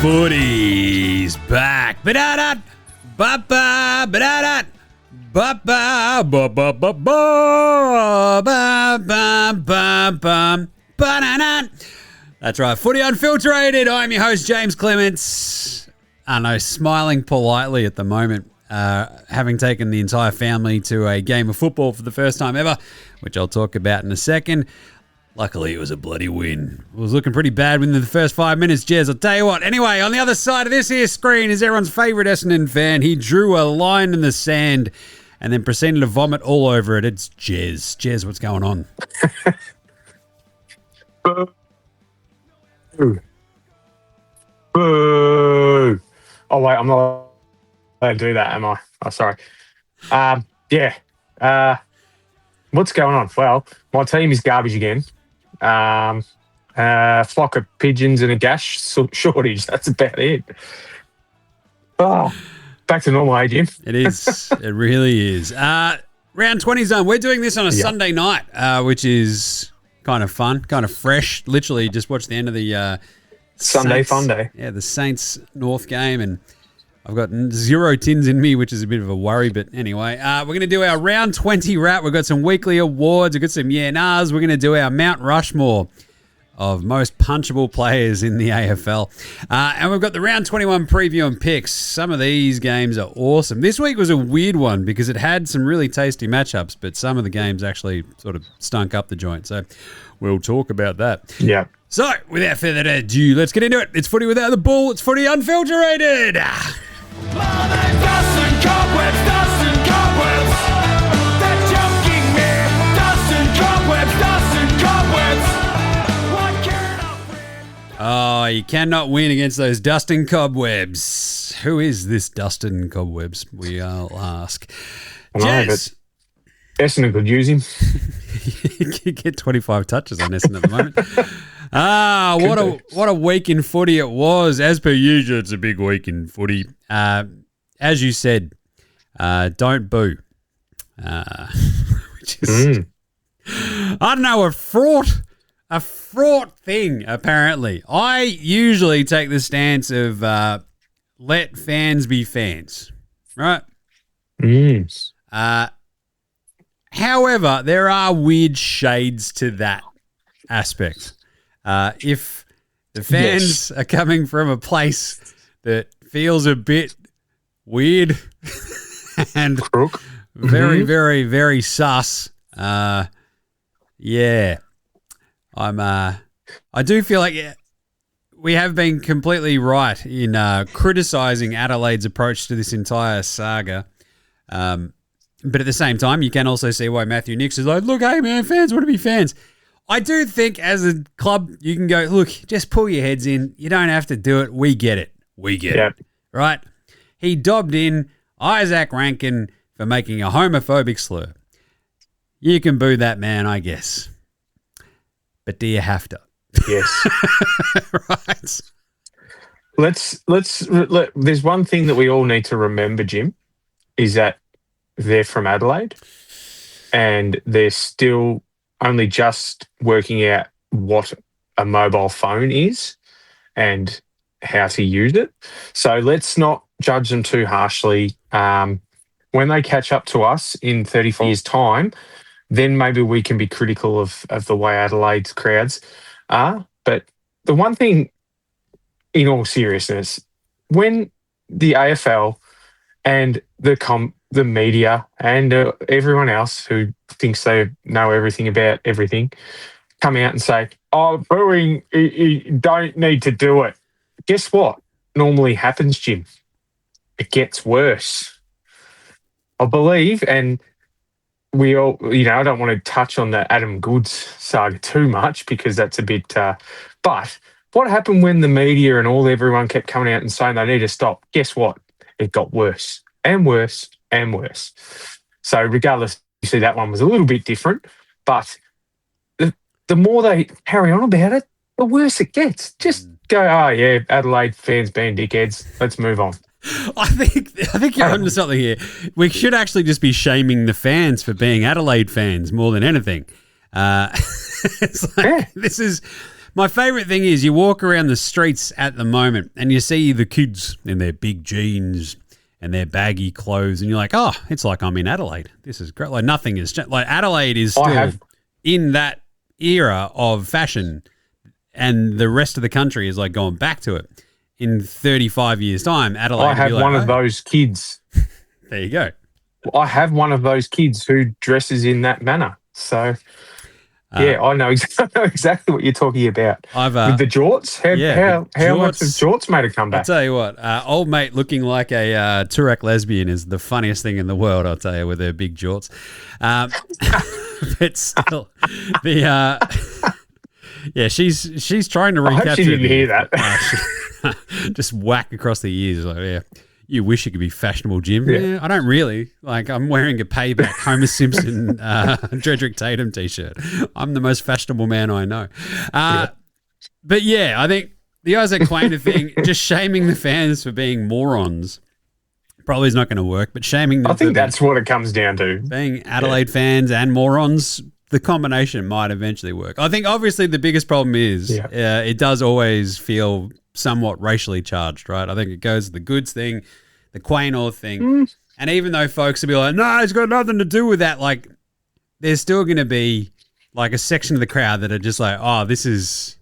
Footy's back. Ba-da-da, ba-ba, ba-da-da, ba-ba, ba-ba-ba-ba, ba-ba-ba-ba, ba-da-da. That's right, Footy Unfilterated. I'm your host, James Clements. I know, smiling politely at the moment, having taken the entire family to a game of football for the first time ever, which I'll talk about in a second. Luckily, it was a bloody win. It was looking pretty bad within the first 5 minutes, Jez. I'll tell you what. Anyway, on the other side of this here screen is everyone's favourite Essendon fan. He drew a line in the sand and then proceeded to vomit all over it. It's Jez. Jez, what's going on? Boo. Boo. Oh, wait, I'm not allowed to do that, am I? Oh, sorry. What's going on? Well, my team is garbage again. Flock of pigeons and a gas shortage. That's about it. Oh, back to normal, Jim. It is. It really is. Round 20 zone. We're doing this on a Sunday night, which is kind of fun, kind of fresh. Literally just watched the end of the Sunday Saints, fun day. Yeah, the Saints North game, and I've got 0 tins in me, which is a bit of a worry. But anyway, we're going to do our round 20 wrap. We've got some weekly awards. We've got some Yeah Nahs. We're going to do our Mount Rushmore of most punchable players in the AFL. And we've got the round 21 preview and picks. Some of these games are awesome. This week was a weird one because it had some really tasty matchups, but some of the games actually sort of stunk up the joint. So we'll talk about that. Yeah. So without further ado, let's get into it. It's Footy Without the Bull. It's Footy Unfilterated. Oh, you cannot win against those dust and cobwebs. Who is this dust and cobwebs, we'll ask. Jez. Essendon could use him. You get 25 touches on Essendon at the moment. What a week in footy it was. As per usual, it's a big week in footy. As you said, don't boo. Which is, I don't know, a fraught thing, apparently. I usually take the stance of let fans be fans, right? However, there are weird shades to that aspect. If the fans are coming from a place that feels a bit weird and very, very, very sus, I do feel like we have been completely right in criticising Adelaide's approach to this entire saga. But at the same time, you can also see why Matthew Nicks is like, look, hey, man, fans want to be fans. I do think as a club, you can go, look, just pull your heads in. You don't have to do it. We get it. It. Right? He dobbed in Isaac Rankin for making a homophobic slur. You can boo that man, I guess. But do you have to? Yes. Right. There's one thing that we all need to remember, Jim, is that they're from Adelaide and they're still only just working out what a mobile phone is and how to use it. So let's not judge them too harshly. When they catch up to us in 34 years' time, then maybe we can be critical of the way Adelaide's crowds are. But the one thing, in all seriousness, when the AFL and the media and everyone else who thinks they know everything about everything come out and say, oh, booing, you don't need to do it. Guess what normally happens, Jim? It gets worse. I believe, and we all, I don't want to touch on the Adam Goods saga too much because that's a bit, but what happened when the media and everyone kept coming out and saying they need to stop? Guess what? It got worse and worse and worse. So regardless, you see that one was a little bit different, but the more they carry on about it, the worse it gets. Just go, oh yeah, Adelaide fans being dickheads. Let's move on. I think you're onto something here. We should actually just be shaming the fans for being Adelaide fans more than anything. It's like, this is My favourite thing is you walk around the streets at the moment and you see the kids in their big jeans and their baggy clothes, and you're like, oh, it's like I'm in Adelaide. This is great. Like nothing is like Adelaide is still in that era of fashion, and the rest of the country is like going back to it. In 35 years' time, Adelaide. I have one of those kids. There you go. I have one of those kids who dresses in that manner. So, yeah, I know exactly what you're talking about. With the jorts, how much have jorts made a comeback? I'll tell you what, old mate looking like a Turek lesbian is the funniest thing in the world, I'll tell you, with her big jorts. But still, she's trying to recapture. I hope she didn't hear that. Just whack across the ears. Like, yeah, you wish you could be fashionable, Jim. Yeah, I don't really. Like, I'm wearing a payback Homer Simpson Dredrick Tatum t-shirt. I'm the most fashionable man I know. But yeah, I think the Isaac Quainer thing, just shaming the fans for being morons, probably is not going to work. But shaming them, I think that's what it comes down to. Being Adelaide fans and morons, the combination might eventually work. I think obviously the biggest problem is it does always feel somewhat racially charged, right? I think it goes to the goods thing, the Quaynor thing. And even though folks will be like, no, it's got nothing to do with that, like there's still going to be like a section of the crowd that are just like, oh, this is,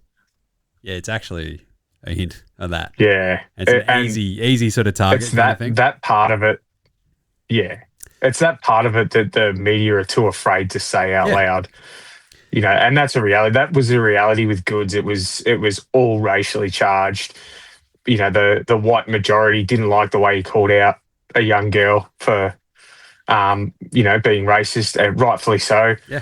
it's actually a hint of that. Yeah. It's an easy sort of target. It's that part of it. Yeah. It's that part of it that the media are too afraid to say out loud. You know, and that's a reality. That was a reality with goods. It was all racially charged. You know, the white majority didn't like the way he called out a young girl for, being racist, and rightfully so. Yeah.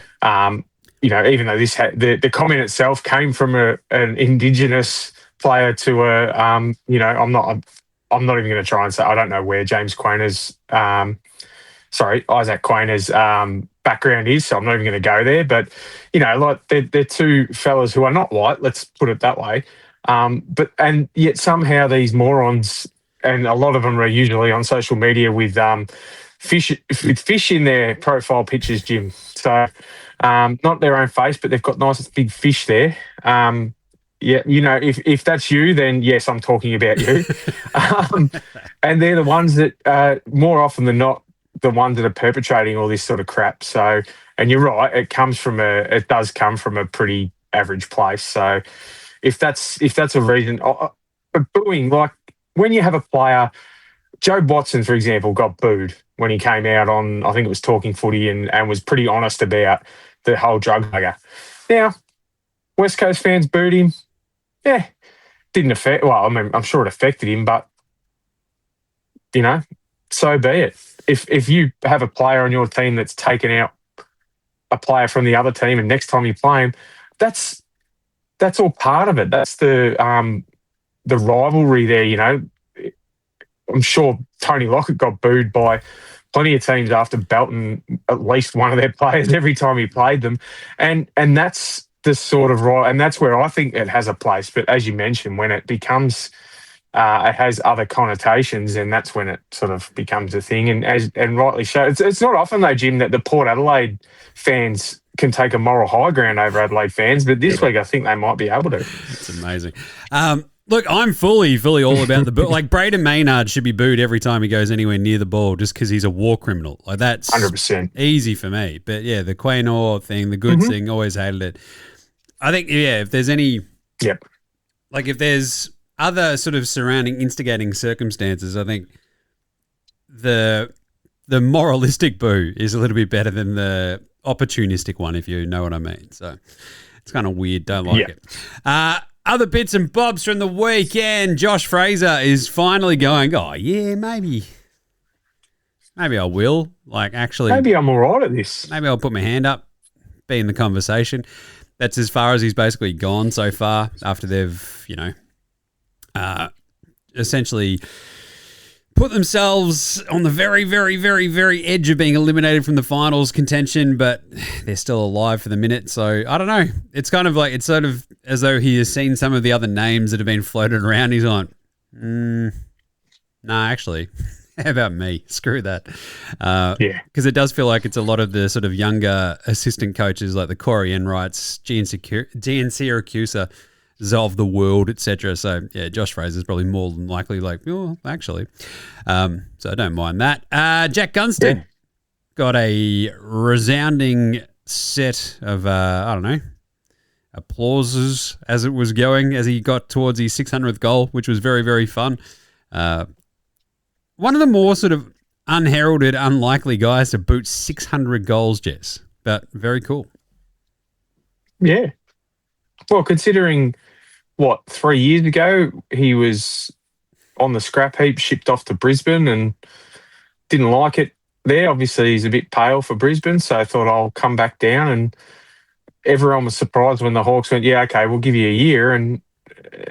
Even though the comment itself came from an Indigenous player to I'm not even going to try and say, I don't know where Isaac Quainer's background is, so I'm not even going to go there. But, they're two fellas who are not white, let's put it that way. And yet somehow these morons, and a lot of them are usually on social media with fish in their profile pictures, Jim. So not their own face, but they've got nice big fish there. If that's you, then yes, I'm talking about you. And they're the ones that more often than not, the ones that are perpetrating all this sort of crap. So, and you're right, it does come from a pretty average place. So if that's a reason, booing, like when you have a player, Joe Watson, for example, got booed when he came out on, I think it was Talking Footy, and was pretty honest about the whole drug bugger. Now, West Coast fans booed him. Yeah, didn't affect, well, I mean, I'm sure it affected him, but, so be it. If you have a player on your team that's taken out a player from the other team, and next time you play him, that's all part of it. That's the rivalry there. I'm sure Tony Lockett got booed by plenty of teams after belting at least one of their players every time he played them, and that's the sort of right, and that's where I think it has a place. But as you mentioned, when it becomes it has other connotations, and that's when it sort of becomes a thing. And rightly so. It's not often though, Jim, that the Port Adelaide fans can take a moral high ground over Adelaide fans, but this week I think they might be able to. It's amazing. Look, I'm fully all about the boo. Like Braden Maynard should be booed every time he goes anywhere near the ball, just because he's a war criminal. Like that's 100% easy for me. But yeah, the Quaynor thing, the goods thing, always hated it. I think if there's any, like if there's other sort of surrounding instigating circumstances, I think the moralistic boo is a little bit better than the opportunistic one, if you know what I mean. So it's kind of weird. Don't like it. Other bits and bobs from the weekend. Josh Fraser is finally going, oh, yeah, maybe I will. Like, actually. Maybe I'm all right at this. Maybe I'll put my hand up, be in the conversation. That's as far as he's basically gone so far after they've, essentially put themselves on the very, very, very, very edge of being eliminated from the finals contention, but they're still alive for the minute. So I don't know. It's kind of like, it's sort of as though he has seen some of the other names that have been floated around. He's like, nah, actually, how about me? Screw that. Because it does feel like it's a lot of the sort of younger assistant coaches like the Corey Enrights, Gian Siracusa, of the world, etc. So yeah, Josh Fraser's probably more than likely like, oh, actually. So I don't mind that. Jack Gunston got a resounding set of I don't know, applauses as it was going, as he got towards his 600th goal, which was very, very fun. One of the more sort of unheralded, unlikely guys to boot 600 goals, Jess, but very cool. Yeah. Well, considering, 3 years ago, he was on the scrap heap, shipped off to Brisbane and didn't like it there. Obviously, he's a bit pale for Brisbane, so I thought I'll come back down. And everyone was surprised when the Hawks went, yeah, okay, we'll give you a year. And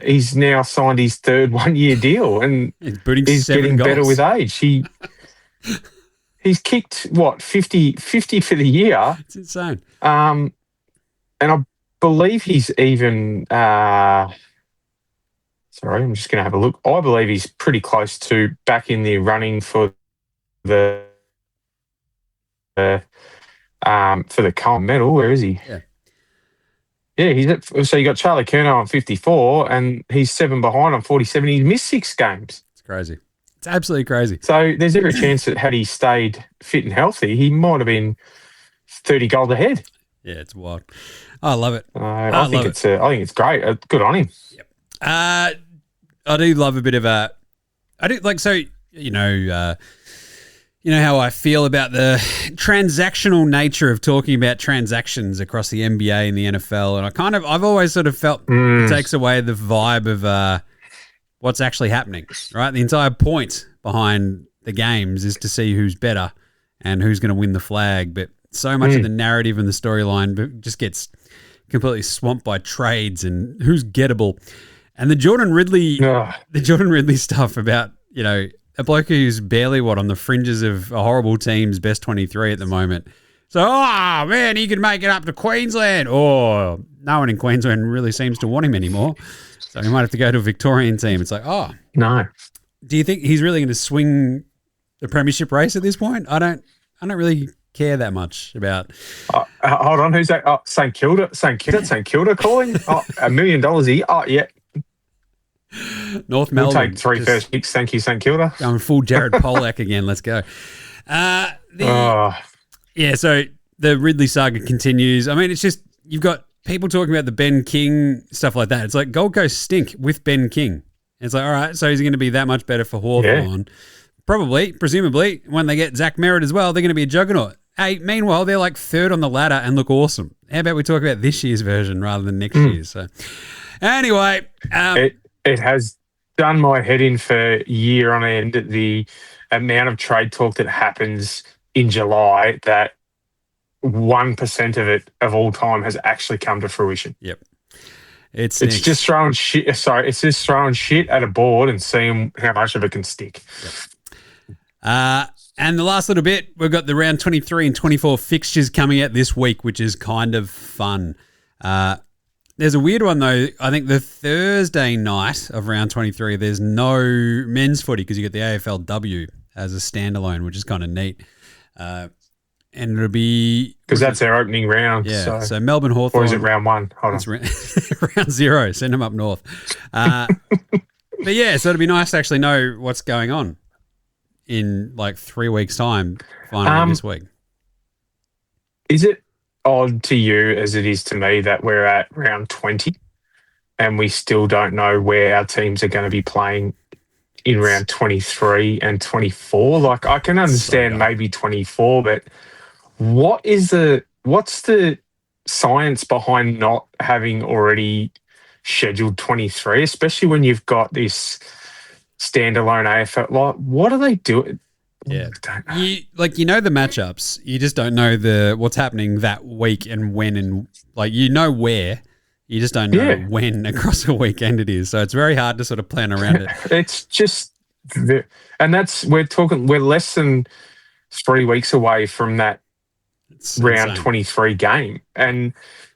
he's now signed his third one-year deal, and he's getting goals. better with age. He's kicked, 50 for the year. It's insane. And I believe he's even sorry, I'm just going to have a look. I believe he's pretty close to back in the running for the Crom medal. Where is he? Yeah, so you got Charlie Curnow on 54 and he's 7 behind on 47. He's missed 6 games. It's crazy. It's absolutely crazy. So there's every chance that had he stayed fit and healthy, he might have been 30 goals ahead. Yeah, it's wild. I love it. I think it's great. Good on him. Yep. I do love a bit of a. I do like so. You know how I feel about the transactional nature of talking about transactions across the NBA and the NFL, and I've always sort of felt it takes away the vibe of what's actually happening. Right, the entire point behind the games is to see who's better and who's going to win the flag, but so much of the narrative and the storyline just gets completely swamped by trades and who's gettable. And the Jordan Ridley stuff about, a bloke who's barely on the fringes of a horrible team's best 23 at the moment. So, man, he could make it up to Queensland. Or no one in Queensland really seems to want him anymore. So he might have to go to a Victorian team. It's like, no. Do you think he's really going to swing the premiership race at this point? I don't really care that much about. Hold on, who's that? St Kilda calling. $1 million a year. Yeah. North Melbourne. We'll take 3 first picks. Thank you, St Kilda. Going full Jared Polak again. Let's go. Yeah, so the Ridley saga continues. I mean, it's just you've got people talking about the Ben King stuff like that. It's like Gold Coast stink with Ben King. It's like, all right, so he's going to be that much better for Hawthorn. Yeah. Probably, presumably, when they get Zach Merritt as well, they're going to be a juggernaut. Hey, meanwhile, they're like 3rd on the ladder and look awesome. How about we talk about this year's version rather than next year's? So, anyway. It has done my head in for year on end, the amount of trade talk that happens in July, that 1% of it of all time has actually come to fruition. Yep. It's just throwing shit. Sorry, it's just throwing shit at a board and seeing how much of it can stick. Yep. And the last little bit, we've got the round 23 and 24 fixtures coming out this week, which is kind of fun. There's a weird one, though. I think the Thursday night of round 23, there's no men's footy because you get the AFLW as a standalone, which is kind of neat. And it'll be... Because that's their opening round. Yeah, so Melbourne Hawthorn. Or is it round 1? Hold on. Round 0. Send them up north. But yeah, so it'll be nice to actually know what's going on in like 3 weeks' time, finally this week. Is it odd to you as it is to me that we're at round 20 and we still don't know where our teams are going to be playing in round 23 and 24? Like, I can understand maybe 24, but what's the science behind not having already scheduled 23, especially when you've got this standalone AFL? Like, what are they doing? Yeah, you know the matchups. You just don't know what's happening that week and when, and like where. You just don't know when across a weekend it is. So it's very hard to sort of plan around it. It's just, and we're less than 3 weeks away from that round 23 game. And,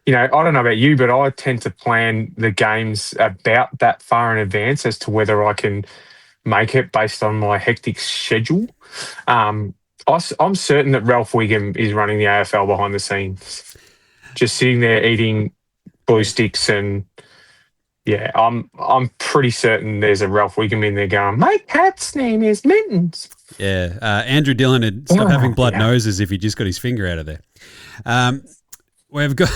I don't know about you, but I tend to plan the games about that far in advance as to whether I can make it based on my hectic schedule. I'm certain that Ralph Wiggum is running the AFL behind the scenes, just sitting there eating blue sticks and Yeah, I'm pretty certain there's a Ralph Wiggum in there going, my cat's name is Mittens. Yeah, Andrew Dillon had stopped having blood noses if he just got his finger out of there. We've got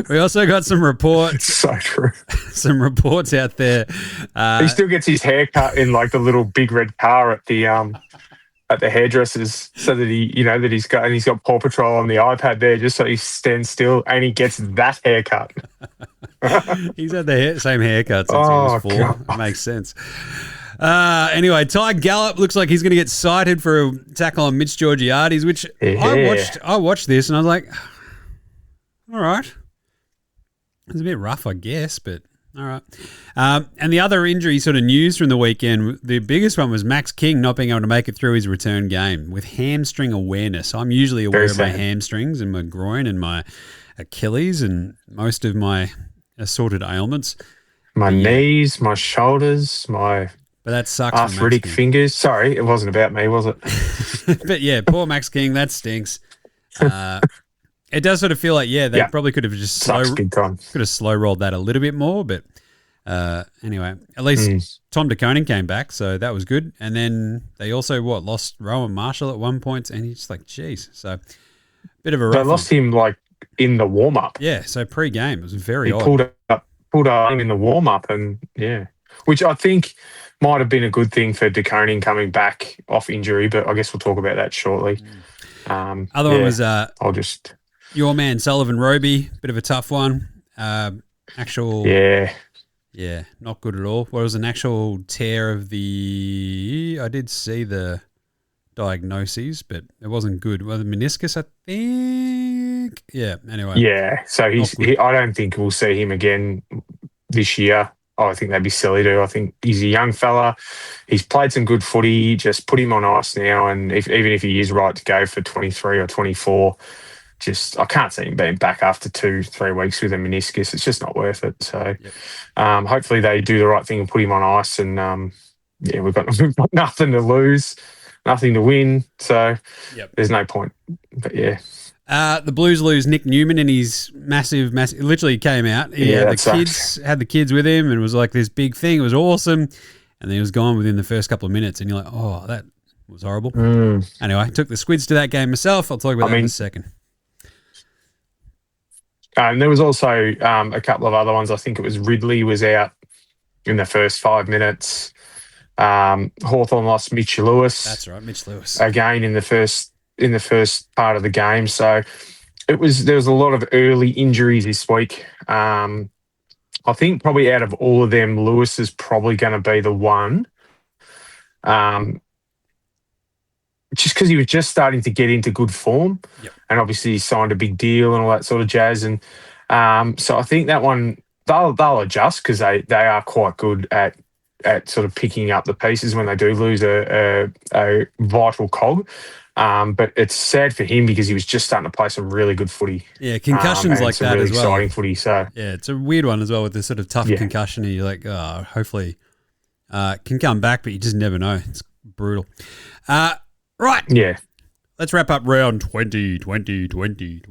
we also got some reports. So true. Some reports out there. He still gets his hair cut in like the little big red car at the hairdressers, so that he's got Paw Patrol on the iPad there, just so he stands still and he gets that haircut. He's had the same haircut since he was 4. God. It makes sense. Anyway, Ty Gallop looks like he's going to get cited for a tackle on Mitch Georgiades, which I watched this and I was like, all right. It was a bit rough, I guess, but all right. And the other injury sort of news from the weekend, the biggest one was Max King not being able to make it through his return game with hamstring awareness. I'm usually aware of my hamstrings and my groin and my Achilles and most of my assorted ailments. My knees, my shoulders, my that sucks arthritic fingers. Sorry, it wasn't about me, was it? But yeah, poor Max King, that stinks. It does sort of feel like, they probably could have just slow rolled that a little bit more. But anyway, at least Tom DeConing came back, so that was good. And then they also, lost Rowan Marshall at one point, and he's just like, geez. So bit of a rough They lost him like in the warm-up. Yeah, so pre-game. It was very odd. Pulled up in the warm-up, and which I think might have been a good thing for DeConing coming back off injury, but I guess we'll talk about that shortly. Other one was your man Sullivan Roby, bit of a tough one. Not good at all. What was an actual tear of the? I did see the diagnoses, but it wasn't good. Well, the meniscus, I think. Yeah. Anyway. Yeah. So I don't think we'll see him again this year. I think that'd be silly to. I think he's a young fella. He's played some good footy. Just put him on ice now, and even if he is right to go for 23 or 24. I can't see him being back after 2-3 weeks with a meniscus. It's just not worth it. So hopefully they do the right thing and put him on ice. And, we've got nothing to lose, nothing to win. So there's no point. But, the Blues lose Nick Newman and his massive, literally came out. He had the kids with him and it was like this big thing. It was awesome. And then he was gone within the first couple of minutes. And you're like, oh, that was horrible. Anyway, I took the Squids to that game myself. I'll talk about that in a second. And there was also a couple of other ones. I think it was Ridley was out in the first 5 minutes. Hawthorn lost Mitch Lewis. That's right, Mitch Lewis. Again in the first part of the game. So there was a lot of early injuries this week. I think probably out of all of them, Lewis is probably going to be the one. Just because he was just starting to get into good form. And obviously he signed a big deal and all that sort of jazz. And so I think that one, they'll adjust because they are quite good at sort of picking up the pieces when they do lose a vital cog. But it's sad for him because he was just starting to play some really good footy. Yeah, concussions like that really as well. Exciting footy. So yeah, it's a weird one as well with this sort of tough concussion. And you're like, hopefully can come back, but you just never know. It's brutal. Right. Yeah. Let's wrap up round 20. Thursday.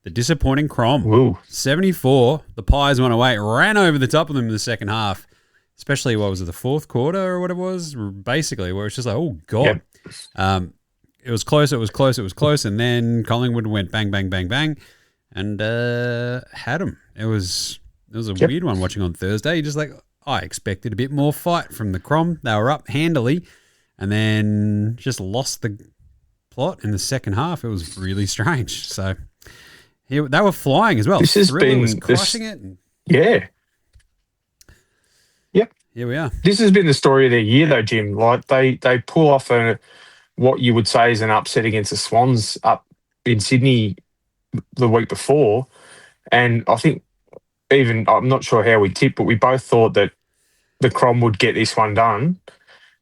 The disappointing Crom. 74. The Pies went away. Ran over the top of them in the second half. Especially, what was it, the fourth quarter or what it was? Basically, where it's just like, oh, God. Yep. It was close. And then Collingwood went bang, bang, bang, bang. And had them. It was a weird one watching on Thursday. You're just like, I expected a bit more fight from the Crom. They were up handily and then just lost the plot in the second half. It was really strange. So they were flying as well. This has been was crushing it. Yep. Here we are. This has been the story of their year, though, Jim. Like they pull off what you would say is an upset against the Swans up in Sydney the week before, and I think I'm not sure how we tipped, but we both thought that the Crom would get this one done.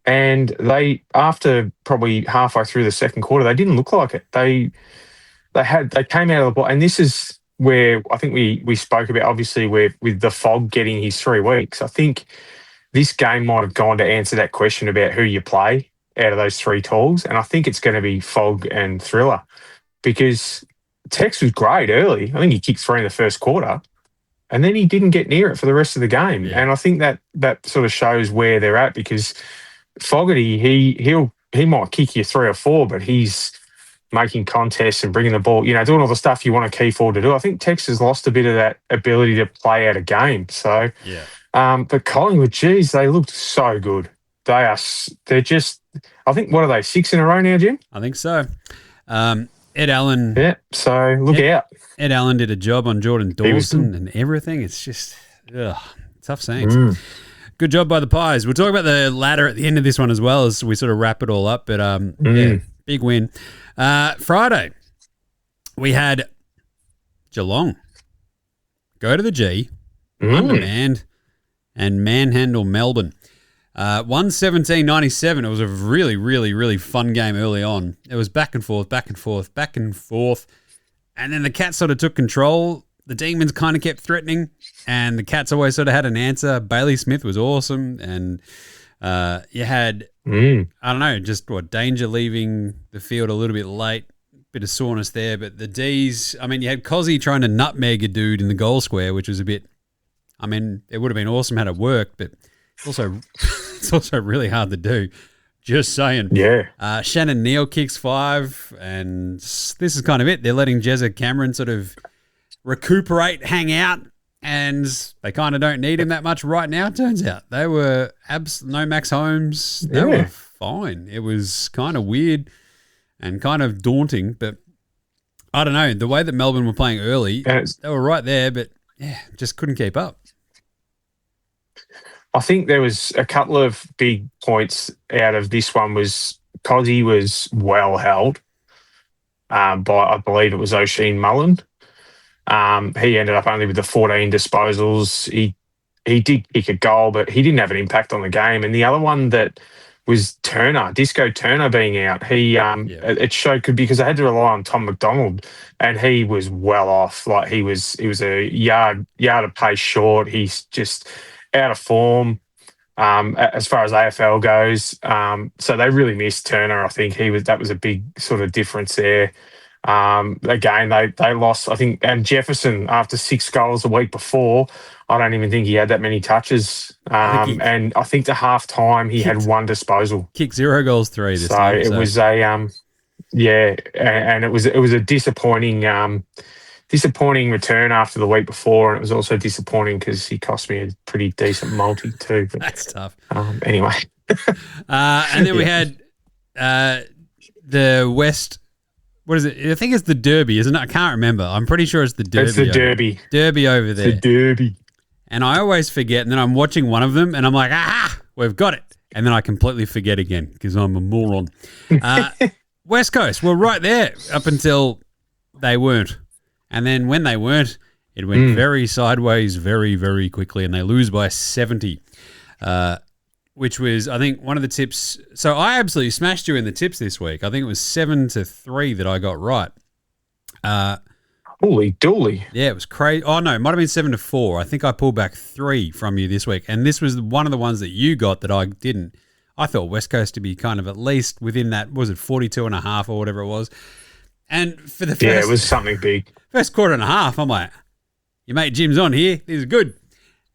And they, after probably halfway through the second quarter, they didn't look like it. They came out of the block, and this is where I think we spoke about, obviously, where with the Fog getting his 3 weeks. I think this game might have gone to answer that question about who you play out of those three talls, and I think it's going to be Fog and Thriller, because Tex was great early. I think he kicked 3 in the first quarter, and then he didn't get near it for the rest of the game. Yeah. And I think that sort of shows where they're at, because Fogarty, he might kick you 3 or 4, but he's making contests and bringing the ball, doing all the stuff you want a key forward to do. I think Tex has lost a bit of that ability to play out a game. So, but Collingwood, geez, they looked so good. They're just, I think, what are they, 6 in a row now, Jim? I think so. Ed Allen. Yeah, so look out. Ed Allen did a job on Jordan Dawson and everything. It's just, tough sayings. Good job by the Pies. We'll talk about the ladder at the end of this one as well as we sort of wrap it all up. But, big win. Friday, we had Geelong go to the G, undermanned, and manhandle Melbourne. 117-97. It was a really, really, really fun game early on. It was back and forth, back and forth, back and forth. And then the Cats sort of took control. The Demons kind of kept threatening, and the Cats always sort of had an answer. Bailey Smith was awesome, and you had, I don't know, just Danger leaving the field a little bit late, bit of soreness there. But the Ds, I mean, you had Cozzy trying to nutmeg a dude in the goal square, which was a bit, I mean, it would have been awesome had it worked, but also it's also really hard to do. Just saying. Yeah. Shannon Neal kicks 5, and this is kind of it. They're letting Jezza Cameron sort of recuperate, hang out, and they kind of don't need him that much right now, it turns out. They were no Max Holmes. They were fine. It was kind of weird and kind of daunting, but I don't know. The way that Melbourne were playing early, they were right there, but just couldn't keep up. I think there was a couple of big points out of this one. Was Cozzy was well held by, I believe it was O'Sheen Mullen. He ended up only with the 14 disposals. He did kick a goal, but he didn't have an impact on the game. And the other one that was Turner, Disco Turner being out. It showed because they had to rely on Tom McDonald, and he was well off. Like he was a yard of pace short. He's just out of form as far as AFL goes. So they really missed Turner. I think that was a big sort of difference there. Again, they lost, I think, and Jefferson, after 6 goals the week before, I don't even think he had that many touches. And I think to half time he had 1 disposal. Kicked 0 goals 3 this time. So it was a and it was a disappointing return after the week before, and it was also disappointing because he cost me a pretty decent multi too. But, that's tough. Anyway. And then we had the West. What is it? I think it's the Derby, isn't it? I can't remember. I'm pretty sure it's the Derby. It's the Derby. Derby over there. It's the Derby. And I always forget, and then I'm watching one of them, and I'm like, we've got it. And then I completely forget again because I'm a moron. West Coast, well, right there up until they weren't. And then when they weren't, it went very sideways very, very quickly, and they lose by 70, which was, I think, one of the tips. So I absolutely smashed you in the tips this week. I think it was 7-3 that I got right. Holy dooly. Yeah, it was crazy. Oh, no, it might have been 7-4. I think I pulled back 3 from you this week, and this was one of the ones that you got that I didn't. I thought West Coast to be kind of at least within that, was it 42.5 or whatever it was? And for the first, it was something big. First quarter and a half, I'm like, your mate Jim's on here. This is good.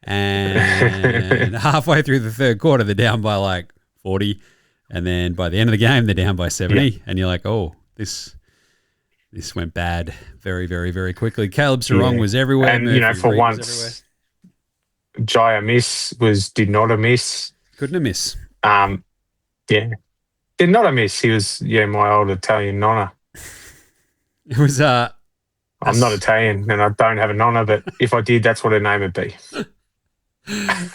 And halfway through the third quarter, they're down by like 40. And then by the end of the game, they're down by 70. Yeah. And you're like, oh, this went bad very, very, very quickly. Caleb Sarong was everywhere. And, for once, Jaya did not a miss. Couldn't have miss. Did not a miss. He was, my old Italian nonna. It was I'm not Italian and I don't have a nonna, but if I did, that's what her name would be.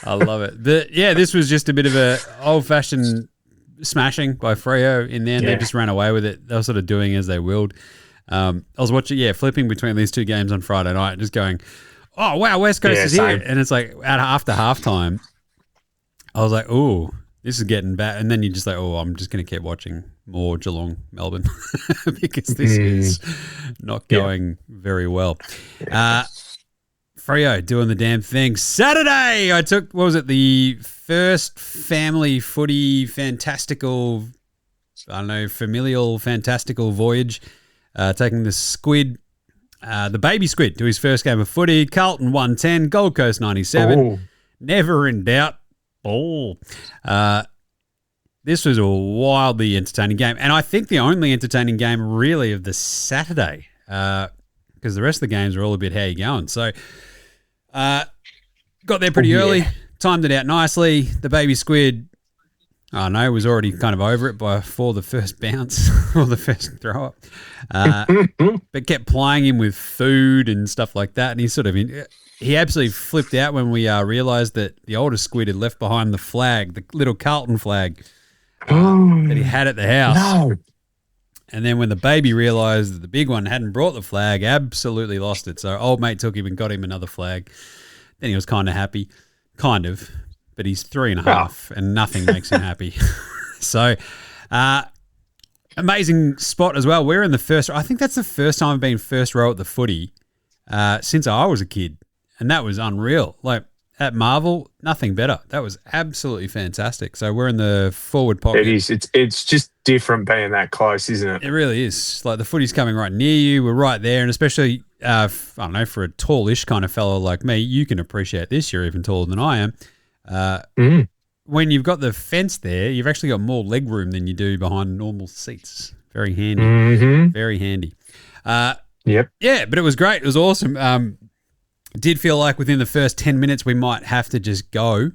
I love it. This was just a bit of a old-fashioned smashing by Freo in there, and they just ran away with it. They were sort of doing as they willed. I was watching, flipping between these 2 games on Friday night, just going, oh, wow, West Coast is here. And it's like after halftime, I was like, oh, this is getting bad. And then you're just like, oh, I'm just going to keep watching more Geelong, Melbourne because this is not going very well. Freo doing the damn thing. Saturday, I took, the first family footy familial fantastical voyage, taking the Squid The baby squid to his first game of footy. Carlton 110, Gold Coast 97. Oh. Never in doubt. Oh. This was a wildly entertaining game. And I think the only entertaining game really of the Saturday, because the rest of the games were all a bit how you going. So got there pretty early, timed it out nicely. The baby squid, I know, was already kind of over it before the first bounce or the first throw up. But kept plying him with food and stuff like that. And he absolutely flipped out when we realised that the older squid had left behind the flag, the little Carlton flag that he had at the house. No. And then when the baby realised that the big one hadn't brought the flag, absolutely lost it. So old mate took him and got him another flag. Then he was kind of happy. Kind of. But he's 3.5 and nothing makes him happy. So, amazing spot as well. We're in the first row. I think that's the first time I've been first row at the footy since I was a kid. And that was unreal. Like, at Marvel, nothing better. That was absolutely fantastic. So we're in the forward pocket. It is. It's just different being that close, isn't it? It really is. Like, the footy's coming right near you. We're right there. And especially, I don't know, for a tallish kind of fellow like me, you can appreciate this. You're even taller than I am. When you've got the fence there, you've actually got more leg room than you do behind normal seats. Very handy. Mm-hmm. Very handy. Yep. Yeah, but it was great. It was awesome. Did feel like within the first 10 minutes we might have to just go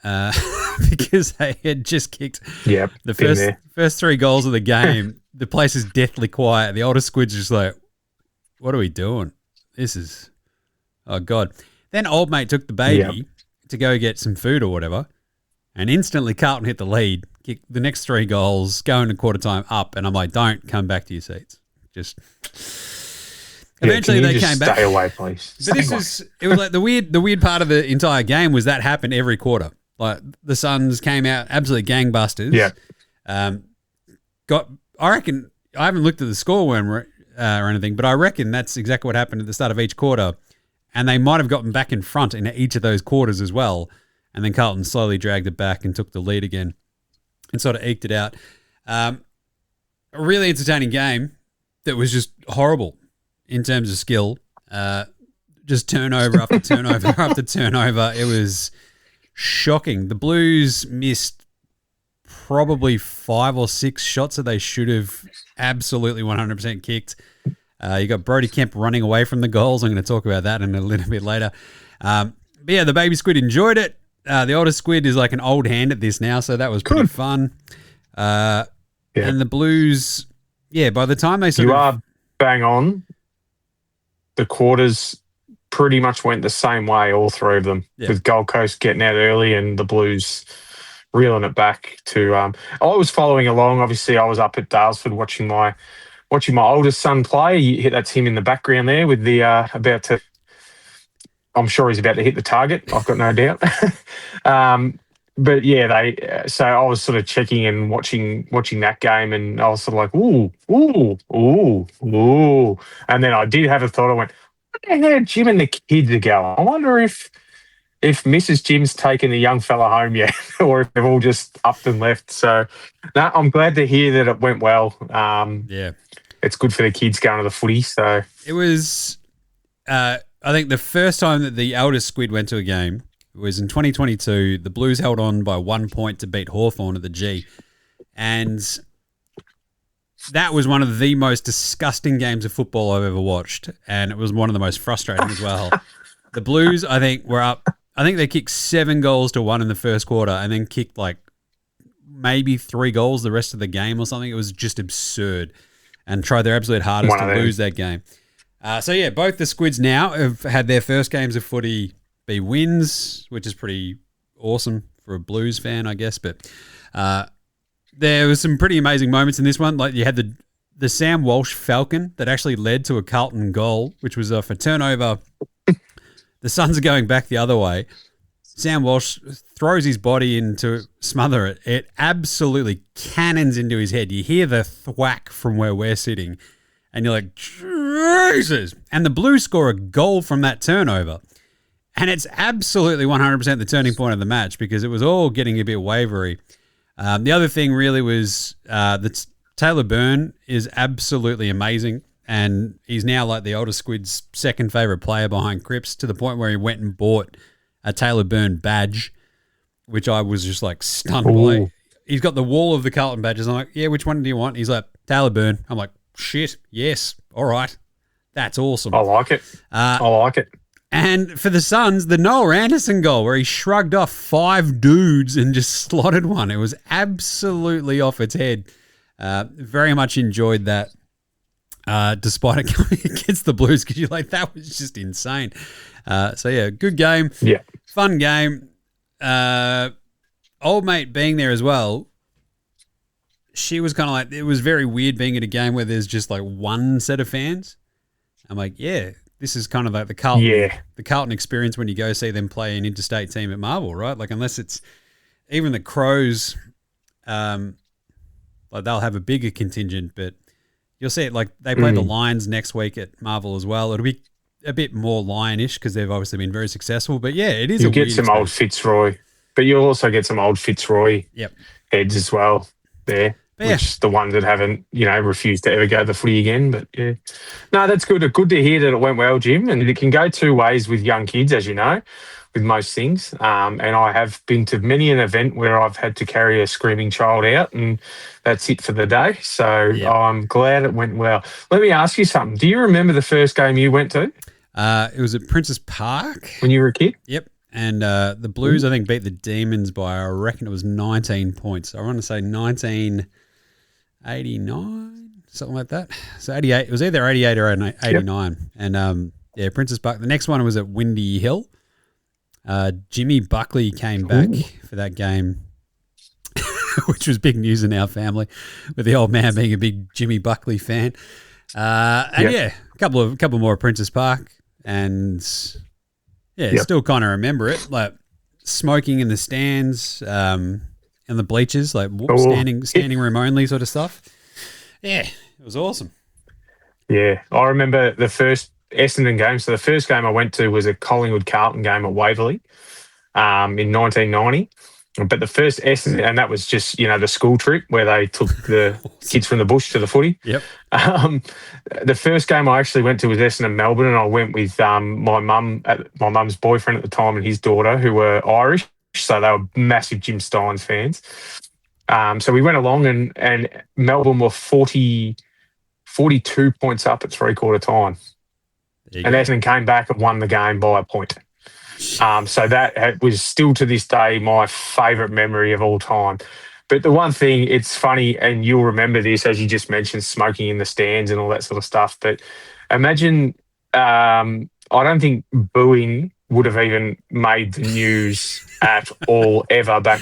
because they had just kicked the first 3 goals of the game. The place is deathly quiet. The older squid's just like, what are we doing? This is, oh, God. Then old mate took the baby to go get some food or whatever, and instantly Carlton hit the lead, kicked the next 3 goals, go into quarter time up, and I'm like, don't come back to your seats. Just... Eventually they came back. Stay away, please. But it was like the weird part of the entire game was that happened every quarter. Like the Suns came out absolute gangbusters. Yeah. I reckon I haven't looked at the score or anything, but I reckon that's exactly what happened at the start of each quarter. And they might have gotten back in front in each of those quarters as well. And then Carlton slowly dragged it back and took the lead again and sort of eked it out. A really entertaining game that was just horrible in terms of skill. Just turnover after turnover after turnover. It was shocking. The Blues missed probably 5 or 6 shots that they should have absolutely 100% kicked. You got Brody Kemp running away from the goals. I'm going to talk about that in a little bit later. But yeah, the baby squid enjoyed it. The older squid is like an old hand at this now, so that was pretty fun. And the Blues, by the time they You are bang on. The quarters pretty much went the same way, all 3 of them, with Gold Coast getting out early and the Blues reeling it back to... I was following along. Obviously, I was up at Dalesford watching my oldest son play. That's him in the background there with the I'm sure he's about to hit the target. I've got no doubt. But yeah, so I was sort of checking and watching that game, and I was sort of like, ooh. And then I did have a thought. I went, what the hell, Jim and the kids are going? I wonder if Mrs. Jim's taken the young fella home yet, or if they've all just upped and left. So, no, I'm glad to hear that it went well. It's good for the kids going to the footy. So it was, I think, the first time that the eldest squid went to a game was in 2022. The Blues held on by 1 point to beat Hawthorn at the G. And that was one of the most disgusting games of football I've ever watched. And it was one of the most frustrating as well. The Blues, I think, were up. I think they kicked 7 goals to 1 in the first quarter and then kicked like maybe 3 goals the rest of the game or something. It was just absurd and tried their absolute hardest to lose that game. So, yeah, both the Squids now have had their first games of footy be wins, which is pretty awesome for a Blues fan, I guess. But there was some pretty amazing moments in this one. Like you had the Sam Walsh Falcon that actually led to a Carlton goal, which was off a turnover. The Suns are going back the other way. Sam Walsh throws his body in to smother it. It absolutely cannons into his head. You hear the thwack from where we're sitting, and you're like, Jesus! And the Blues score a goal from that turnover. And it's absolutely 100% the turning point of the match because it was all getting a bit wavery. The other thing really was that Taylor Byrne is absolutely amazing. and he's now like the older squid's second favourite player behind Cripps, to the point where he went and bought a Taylor Byrne badge, which I was just like stunned by. He's got the wall of the Carlton badges. I'm like, yeah, which one do you want? He's like, Taylor Byrne. I'm like, shit, yes, all right. That's awesome. I like it. I like it. And for the Suns, the Noel Anderson goal where he shrugged off 5 dudes and just slotted one. It was absolutely off its head. Very much enjoyed that, despite it coming against the Blues, because you're like, that was just insane. So, yeah, good game. Yeah. Fun game. Old mate being there as well, she was kind of like, it was very weird being at a game where there's just like one set of fans. I'm like, yeah. This is kind of like the Carlton experience when you go see them play an interstate team at Marvel, right? Like, unless it's even the Crows, like they'll have a bigger contingent, but you'll see it. Like, they play the Lions next week at Marvel as well. It'll be a bit more Lionish because they've obviously been very successful. But yeah, it is. You'll get some old Fitzroy, but you'll also get some old Fitzroy heads as well there. Which the ones that haven't, refused to ever go to the footy again. But, yeah. No, that's good. Good to hear that it went well, Jim. And it can go two ways with young kids, as you know, with most things. And I have been to many an event where I've had to carry a screaming child out, and that's it for the day. So I'm glad it went well. Let me ask you something. Do you remember the first game you went to? It was at Princess Park. When you were a kid? Yep. And the Blues, I think, beat the Demons by, I reckon it was 19 points. I want to say 1989, something like that. So 88, it was either 88 or 89. Yep. And Princess Park. The next one was at Windy Hill. Jimmy Buckley came back for that game, which was big news in our family, with the old man being a big Jimmy Buckley fan. A couple more at Princess Park, and still kind of remember it, like smoking in the stands, in the bleachers, like standing room only sort of stuff. Yeah, it was awesome. Yeah, I remember the first Essendon game. So the first game I went to was a Collingwood Carlton game at Waverley in 1990. But the first Essendon, and that was just, the school trip where they took the kids from the bush to the footy. Yep. The first game I actually went to was Essendon Melbourne, and I went with my mum's boyfriend at the time and his daughter, who were Irish. So they were massive Jim Steins fans. So we went along, and Melbourne were 42 points up at three-quarter time. And Essendon came back and won the game by a point. So that was still to this day my favourite memory of all time. But the one thing, it's funny, and you'll remember this, as you just mentioned, smoking in the stands and all that sort of stuff. But imagine, I don't think booing would have even made the news at all ever back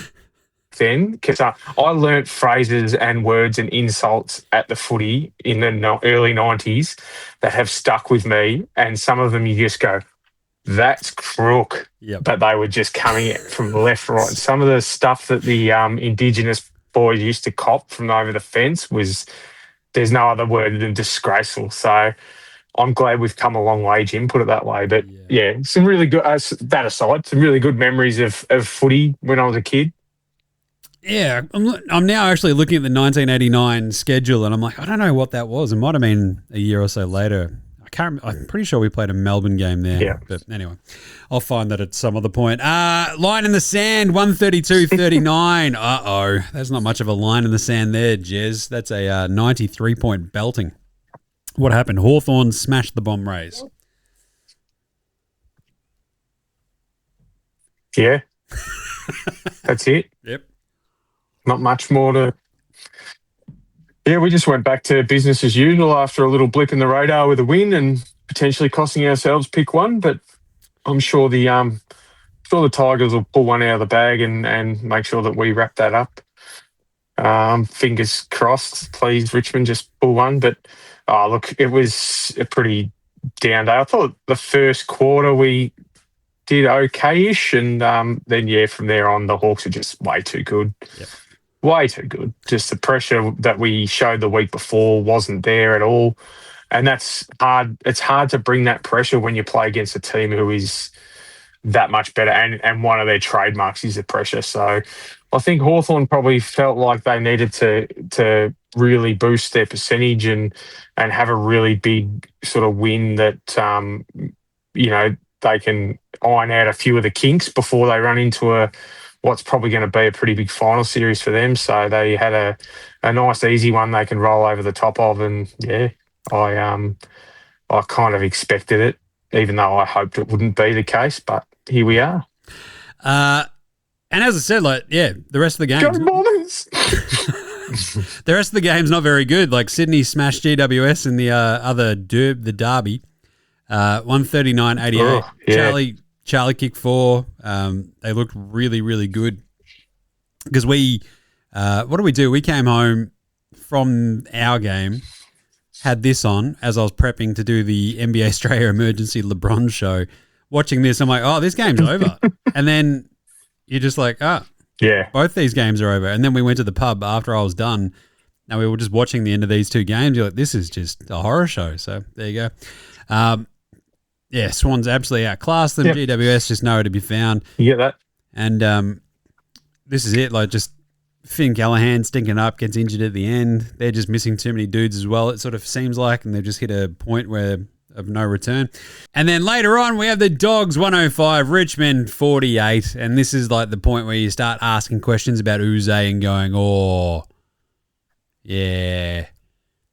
then, because I learnt phrases and words and insults at the footy in the early 90s that have stuck with me, and some of them you just go, that's crook. Yep. But they were just coming from left, right. And some of the stuff that the Indigenous boys used to cop from over the fence there's no other word than disgraceful. So I'm glad we've come a long way, Jim, put it that way. But some really good, that aside, some really good memories of footy when I was a kid. Yeah, I'm now actually looking at the 1989 schedule, and I'm like, I don't know what that was. It might have been a year or so later. I'm pretty sure we played a Melbourne game there. Yeah. But anyway, I'll find that at some other point. Line in the sand, 132.39. Uh-oh. There's not much of a line in the sand there, Jez. That's a 93-point belting. What happened? Hawthorn smashed the Bomb Rays. Yeah. That's it. Yep. Not much more to... Yeah, we just went back to business as usual after a little blip in the radar with a win and potentially costing ourselves pick one. But I'm sure the Tigers will pull one out of the bag and make sure that we wrap that up. Fingers crossed, please, Richmond, just pull one. But, look, it was a pretty down day. I thought the first quarter we did okay-ish, and then, from there on, the Hawks are just way too good. Yep. Way too good. Just the pressure that we showed the week before wasn't there at all. And that's hard. It's hard to bring that pressure when you play against a team who is that much better. And one of their trademarks is the pressure. So I think Hawthorn probably felt like they needed to really boost their percentage and have a really big sort of win that they can iron out a few of the kinks before they run into what's probably going to be a pretty big final series for them. So they had a nice easy one they can roll over the top of, and yeah, I kind of expected it, even though I hoped it wouldn't be the case. But here we are. And as I said, the rest of the game, Go Bombers! The rest of the game's not very good. Like Sydney smashed GWS in the derby, 139-88. Oh, yeah. Charlie kicked 4. They looked really, really good because what do? We came home from our game, had this on as I was prepping to do the NBA Australia Emergency LeBron show. Watching this, I'm like, oh, this game's over. And then you're just like, yeah, both these games are over. And then we went to the pub after I was done. Now we were just watching the end of these 2 games. You're like, this is just a horror show. So there you go. Swans absolutely outclassed them. Yep. GWS just nowhere to be found. You get that? And this is it. Like, just Finn Callahan stinking up, gets injured at the end. They're just missing too many dudes as well, it sort of seems like, and they've just hit a point of no return. And then later on, we have the Dogs 105, Richmond 48. And this is like the point where you start asking questions about Uze and going, oh, yeah.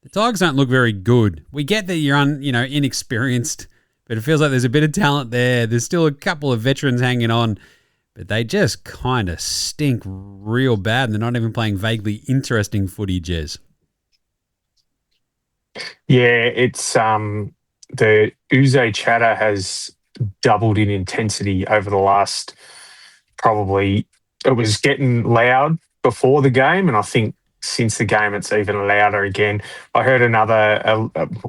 The Dogs don't look very good. We get that you're inexperienced, but it feels like there's a bit of talent there. There's still a couple of veterans hanging on, but they just kind of stink real bad, and they're not even playing vaguely interesting footy, Jez. Yeah, it's the Uze chatter has doubled in intensity over the last probably. It was getting loud before the game, and I think since the game it's even louder again. I heard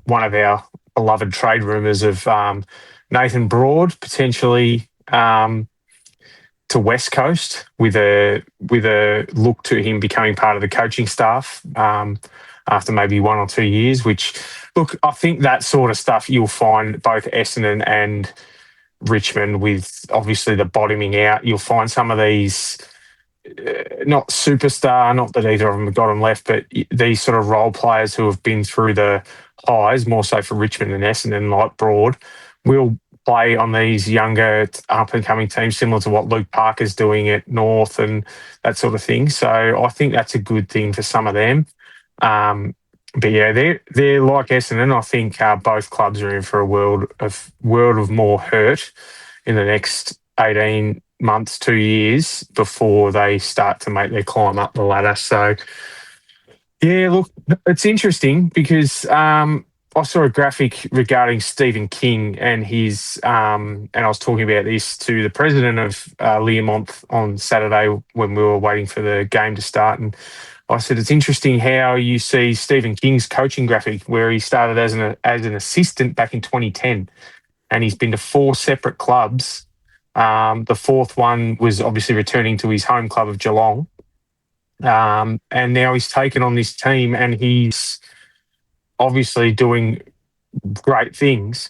one of our beloved trade rumours of Nathan Broad potentially to West Coast with a look to him becoming part of the coaching staff after maybe 1 or 2 years, which, look, I think that sort of stuff you'll find both Essendon and Richmond with obviously the bottoming out. You'll find some of these not superstar, not that either of them have got them left, but these sort of role players who have been through the highs, more so for Richmond and Essendon, like Broad, will play on these younger up-and-coming teams, similar to what Luke Parker's doing at North and that sort of thing. So I think that's a good thing for some of them. But yeah, they're like Essendon. I think both clubs are in for a world of more hurt in the next 18 months, 2 years before they start to make their climb up the ladder. So yeah, look, it's interesting because I saw a graphic regarding Stephen King and his, and I was talking about this to the president of Learmonth on Saturday when we were waiting for the game to start. And I said, it's interesting how you see Stephen King's coaching graphic where he started as an assistant back in 2010 and he's been to 4 separate clubs. The 4th one was obviously returning to his home club of Geelong. And now he's taken on this team and he's obviously doing great things.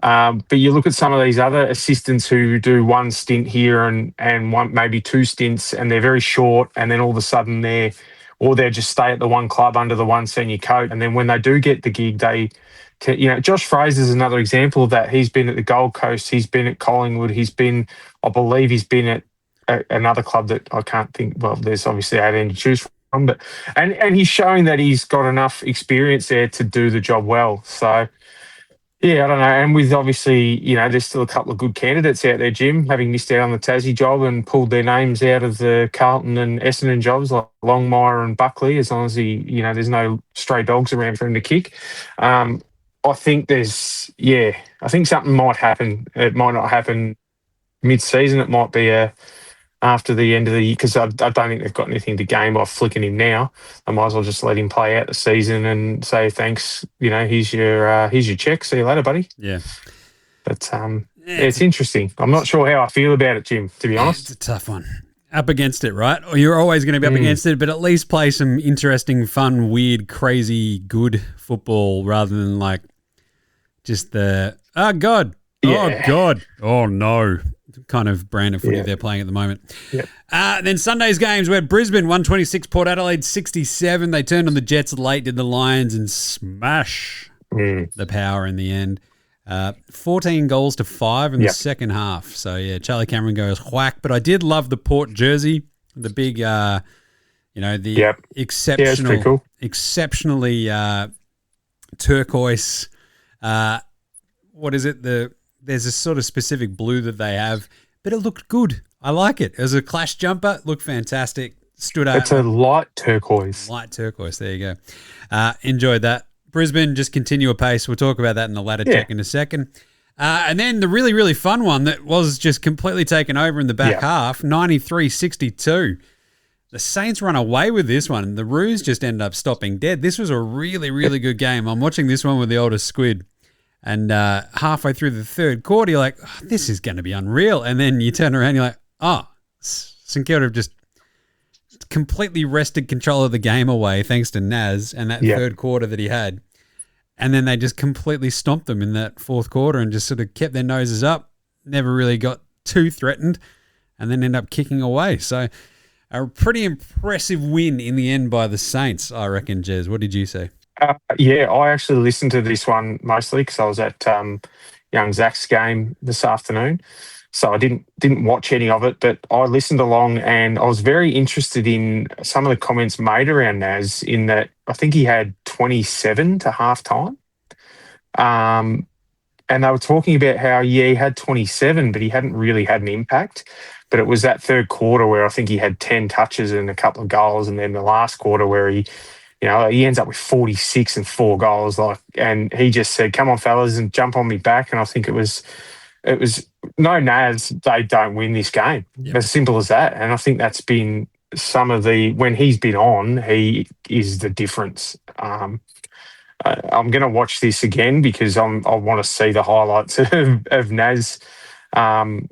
But you look at some of these other assistants who do one stint here and one, maybe 2 stints, and they're very short, and then all of a sudden they just stay at the one club under the one senior coach. And then when they do get the gig, Josh Fraser's another example of that. He's been at the Gold Coast, he's been at Collingwood, I believe he's been at another club that I can't think. Well, there's obviously 18 to choose from, but and he's showing that he's got enough experience there to do the job well. So yeah, I don't know. And with obviously, there's still a couple of good candidates out there, Jim, having missed out on the Tassie job and pulled their names out of the Carlton and Essendon jobs like Longmire and Buckley, as long as there's no stray dogs around for him to kick. I think I think something might happen. It might not happen mid-season. It might be after the end of the year, because I don't think they've got anything to gain by flicking him now. I might as well just let him play out the season and say thanks. Here's your check. See you later, buddy. Yeah. But it's interesting. I'm not sure how I feel about it, Jim, to be honest. It's a tough one. Up against it, right? Or you're always going to be up against it, but at least play some interesting, fun, weird, crazy, good football rather than like just the, oh, God. Yeah. Oh, God. Oh, no. kind of brand of footy they're playing at the moment. Yep. Then Sunday's games, we had Brisbane 126, Port Adelaide 67. They turned on the Jets late, did the Lions, and smash the Power in the end. 14 goals to 5 in the second half. So, yeah, Charlie Cameron goes whack. But I did love the Port jersey, the big, exceptional, cool. Exceptionally turquoise. What is it? There's a sort of specific blue that they have, but it looked good. I like it. It was a Clash jumper. Looked fantastic. Stood out. It's a light turquoise. Light turquoise. There you go. Enjoyed that. Brisbane just continue apace. We'll talk about that in the ladder check in a second. And then the really, really fun one that was just completely taken over in the back half, 93-62. The Saints run away with this one, and the Roos just end up stopping dead. This was a really, really good game. I'm watching this one with the oldest squid, and halfway through the third quarter, you're like, oh, this is going to be unreal. And then you turn around, and you're like, oh, St Kilda have just completely wrested control of the game away thanks to Naz and that third quarter that he had. And then they just completely stomped them in that fourth quarter and just sort of kept their noses up, never really got too threatened, and then end up kicking away. So a pretty impressive win in the end by the Saints, I reckon, Jez. What did you say? I actually listened to this one mostly because I was at young Zach's game this afternoon. So I didn't watch any of it, but I listened along and I was very interested in some of the comments made around Naz in that I think he had 27 to halftime. And they were talking about how, he had 27, but he hadn't really had an impact. But it was that third quarter where I think he had 10 touches and a couple of goals, and then the last quarter where he ends up with 46 and 4 goals. And he just said, "Come on, fellas, and jump on me back." And I think it was no Naz, they don't win this game. Yep. As simple as that. And I think that's been some of when he's been on, he is the difference. I'm going to watch this again because I want to see the highlights of Naz, tearing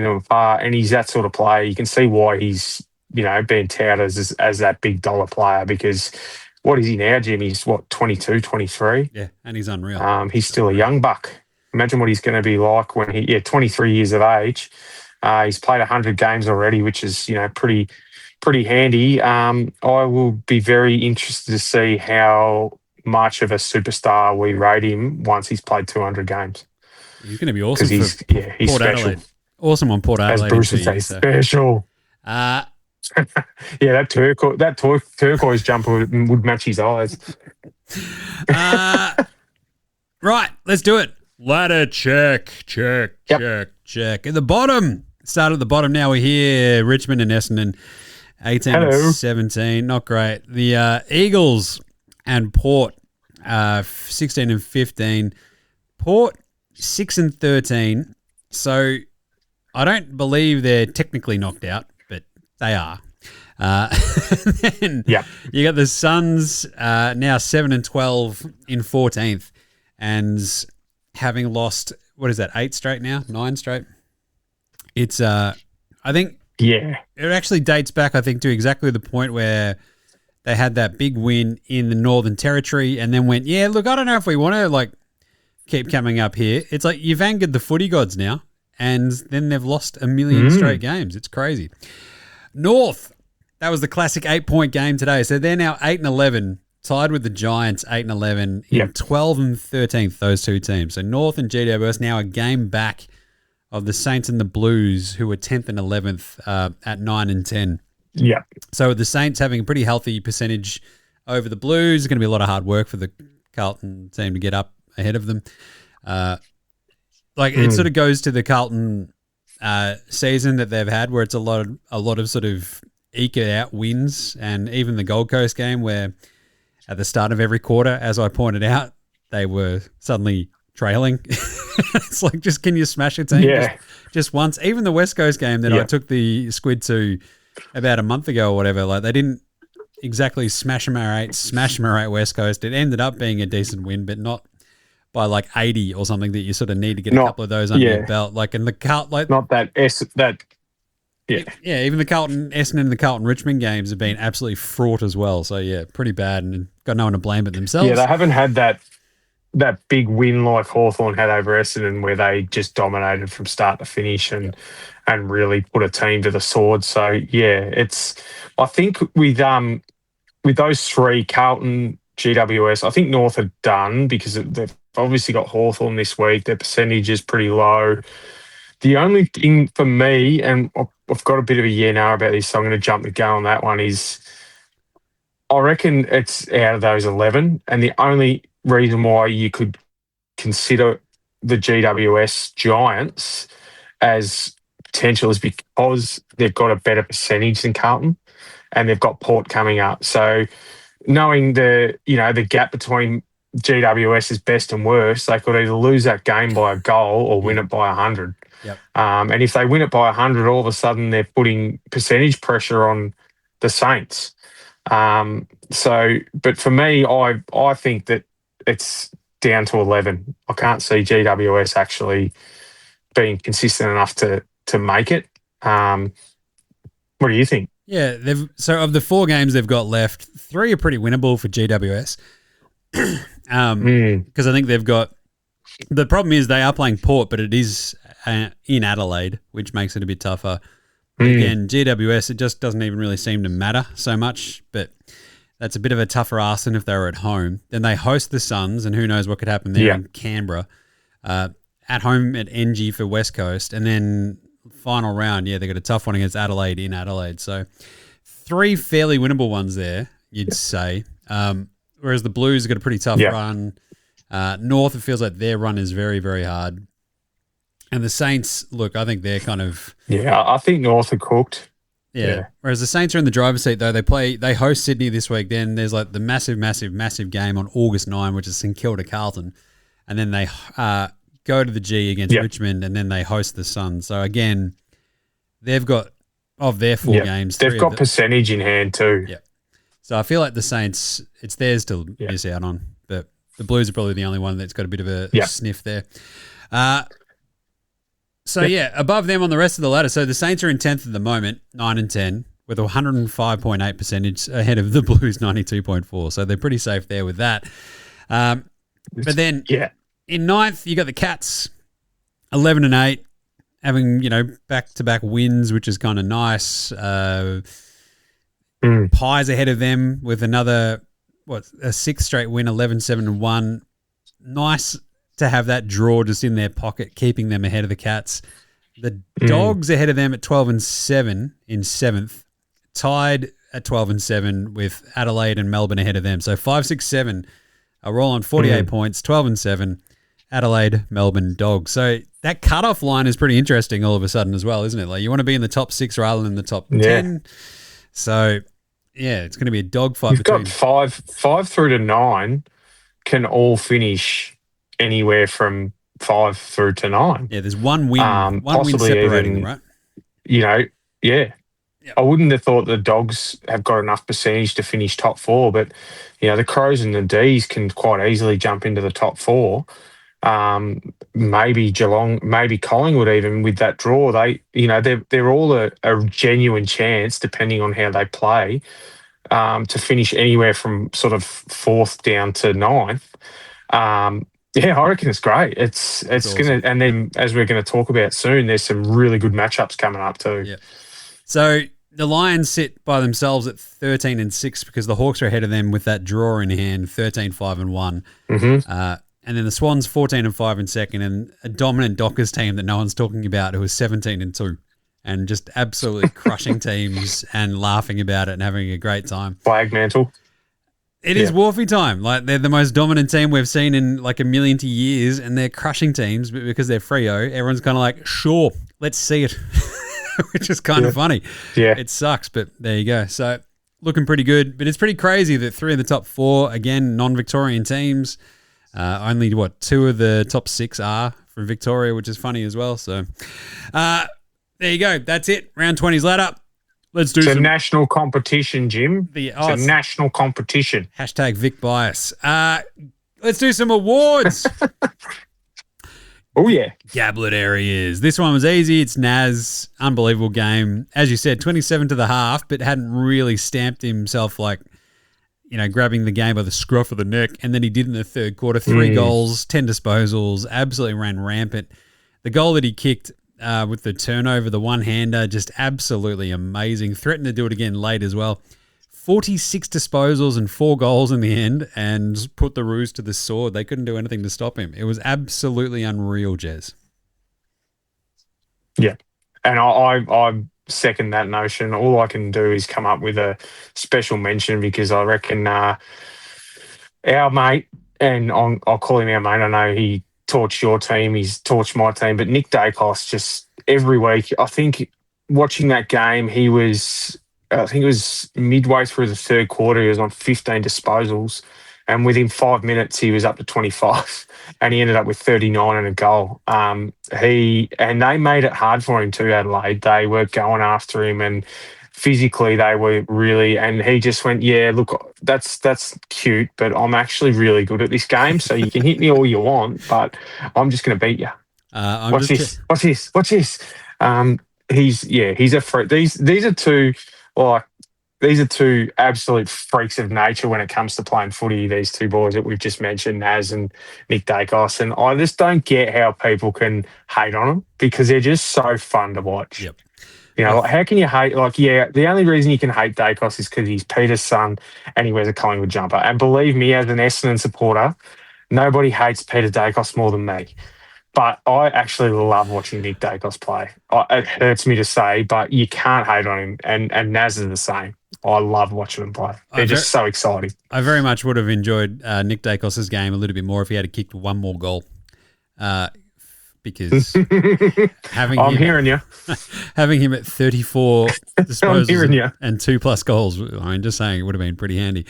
them apart. And he's that sort of player. You can see why he's, being touted as that big dollar player, because what is he now, Jim? He's 22, 23? Yeah, and he's unreal. He's still a young buck. Imagine what he's going to be like when 23 years of age. He's played 100 games already, which is, pretty handy. I will be very interested to see how much of a superstar we rate him once he's played 200 games. He's going to be awesome. He's Port special. Adelaide. Awesome on Port Adelaide. As Bruce would say, special. That turquoise jumper would match his eyes. Right, let's do it. Ladder check. At the bottom. Start at the bottom now. We're here. Richmond and Essendon, 18 and 17. Not great. The Eagles and Port, 16 and 15. Port, 6 and 13. So I don't believe they're technically knocked out, but they are. Then you got the Suns, now 7 and 12 in 14th, and having lost, 8 straight now? 9 straight? It's, I think, it actually dates back, I think, to exactly the point where they had that big win in the Northern Territory and then went, look, I don't know if we want to, keep coming up here. It's like you've angered the footy gods now, and then they've lost a million straight games. It's crazy. North, that was the classic 8-point game today. So they're now 8 and 11, tied with the Giants, 8 and 11, in 12 and 13th, those two teams. So North and GWS now a game back of the Saints and the Blues, who were 10th and 11th at 9 and 10. Yeah. So the Saints having a pretty healthy percentage over the Blues. It's going to be a lot of hard work for the Carlton team to get up ahead of them. It sort of goes to the Carlton season that they've had, where it's a lot of sort of eke it out wins, and even the Gold Coast game where at the start of every quarter, as I pointed out, they were suddenly trailing. It's like, just can you smash a team just once? Even the West Coast game that I took the Squid to about a month ago or whatever, they didn't exactly smash them at West Coast. It ended up being a decent win, but not by 80 or something that you sort of need to get a couple of those under your belt. Even the Carlton Essendon and the Carlton Richmond games have been absolutely fraught as well. So pretty bad, and got no one to blame but themselves. Yeah, they haven't had that. that big win like Hawthorn had over Essendon, where they just dominated from start to finish and really put a team to the sword. So yeah, I think with those three, Carlton, GWS, I think North are done because they've obviously got Hawthorn this week. Their percentage is pretty low. The only thing for me, and I've got a bit of a yeah now about this, so I'm going to jump the gun on that one, is I reckon it's out of those 11, and the only reason why you could consider the GWS Giants as potential is because they've got a better percentage than Carlton, and they've got Port coming up. So knowing the gap between GWS's best and worst, they could either lose that game by a goal or win it by 100. Yep. And if they win it by 100, all of a sudden they're putting percentage pressure on the Saints. But for me, I think that it's down to 11. I can't see GWS actually being consistent enough to make it. What do you think? Yeah, so of the 4 games they've got left, 3 are pretty winnable for GWS. Because I think they've got – the problem is they are playing Port, but it is in Adelaide, which makes it a bit tougher. Again, GWS, it just doesn't even really seem to matter so much, but that's a bit of a tougher ask than if they were at home. Then they host the Suns, and who knows what could happen there in Canberra. At home at NG for West Coast, and then final round, they got a tough one against Adelaide in Adelaide. So 3 fairly winnable ones there, you'd say. Whereas the Blues got a pretty tough run. North, it feels like their run is very, very hard. And the Saints, look, I think they're kind of... Yeah, I think North are cooked. Yeah. Whereas the Saints are in the driver's seat, though. They host Sydney this week. Then there's like the massive, massive, massive game on August 9, which is St Kilda Carlton. And then they go to the G against Richmond, and then they host the Suns. So, again, they've got, of their 4 games... They've got percentage in hand too. Yeah. So I feel like the Saints, it's theirs to miss out on. But the Blues are probably the only one that's got a bit of a sniff there. Above them on the rest of the ladder. So the Saints are in 10th at the moment, 9 and 10, with a 105.8 percentage ahead of the Blues 92.4. So they're pretty safe there with that. But then in 9th, you got the Cats, 11 and 8, having, back-to-back wins, which is kind of nice. Pies ahead of them with another, a 6th straight win, 11-7-1. Nice to have that draw just in their pocket, keeping them ahead of the Cats. The Dogs ahead of them at 12-7 in 7th, tied at 12-7 with Adelaide and Melbourne ahead of them. So 5, 6, 7 are all on 48 points, 12-7, Adelaide, Melbourne, Dogs. So that cutoff line is pretty interesting all of a sudden as well, isn't it? Like you want to be in the top 6 rather than the top 10. So, it's going to be a dogfight. You've got 5 through to 9 can all finish anywhere from 5 through to 9. Yeah, there's one win separating them, right? I wouldn't have thought the Dogs have got enough percentage to finish top 4, but the Crows and the D's can quite easily jump into the top 4. Maybe Geelong, maybe Collingwood even with that draw. They're all a genuine chance, depending on how they play, to finish anywhere from sort of 4th down to 9th. I reckon it's great. It's awesome. Gonna, and then as we're going to talk about soon, there's some really good matchups coming up too. Yeah. So the Lions sit by themselves at 13 and 6 because the Hawks are ahead of them with that draw in hand, 13, 5 and 1. And then the Swans 14 and 5 in second, and a dominant Dockers team that no one's talking about who is 17 and 2, and just absolutely crushing teams and laughing about it and having a great time. Flag mantle. It is Wharfie time. Like they're the most dominant team we've seen in like a million years, and they're crushing teams, but because they're Freo, everyone's kind of like, sure, let's see it, which is kind of funny. Yeah, it sucks, but there you go. So looking pretty good, but it's pretty crazy that 3 of the top 4 again non-Victorian teams. Only 2 of the top 6 are from Victoria, which is funny as well. So there you go. That's it. Round 20's ladder. Let's do some national competition, Jim. It's a national competition. Hashtag Vic bias. Let's do some awards. Oh, yeah. Gablett Areas. This one was easy. It's NAS. Unbelievable game. As you said, 27 to the half, but hadn't really stamped himself like, grabbing the game by the scruff of the neck, and then he did in the third quarter. 3 goals, 10 disposals, absolutely ran rampant. The goal that he kicked with the turnover, the one-hander, just absolutely amazing. Threatened to do it again late as well. 46 disposals and 4 goals in the end, and put the Roos to the sword. They couldn't do anything to stop him. It was absolutely unreal, Jez. Yeah, and I second that notion. All I can do is come up with a special mention because I reckon our mate, and I'll call him our mate. I know he torched your team, he's torched my team, but Nick Dacos just every week. I think watching that game, I think it was midway through the third quarter, he was on 15 disposals, and within 5 minutes he was up to 25, and he ended up with 39 and a goal. They made it hard for him too, Adelaide. They were going after him, and physically they were really, and he just went, yeah, look, that's cute, but I'm actually really good at this game, so you can hit me all you want, but I'm just going to beat you. Watch this. He's a freak. These are two absolute freaks of nature when it comes to playing footy, these two boys that we've just mentioned, Naz and Nick Dacos. And I just don't get how people can hate on them because they're just so fun to watch. Yep. How can you hate? The only reason you can hate Dacos is because he's Peter's son and he wears a Collingwood jumper. And believe me, as an Essendon supporter, nobody hates Peter Dacos more than me. But I actually love watching Nick Dacos play. It hurts me to say, but you can't hate on him. And Naz is the same. I love watching them play. They're just so exciting. I very much would have enjoyed Nick Dacos' game a little bit more if he had kicked one more goal. Because having him at 34 disposals and 2+ goals, I mean, just saying, it would have been pretty handy.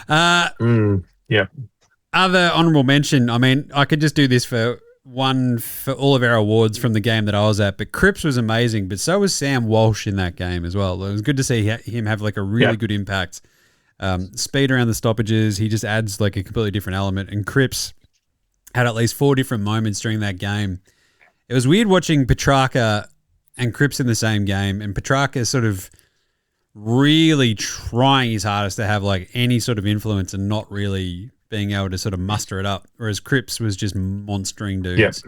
Yeah. Other honourable mention, I mean, I could just do this for all of our awards from the game that I was at, but Cripps was amazing, but so was Sam Walsh in that game as well. It was good to see him have like a really good impact. Speed around the stoppages, he just adds like a completely different element, and Cripps had at least 4 different moments during that game. It was weird watching Petrarca and Cripps in the same game, and Petrarca sort of really trying his hardest to have like any sort of influence and not really being able to sort of muster it up, whereas Cripps was just monstering dudes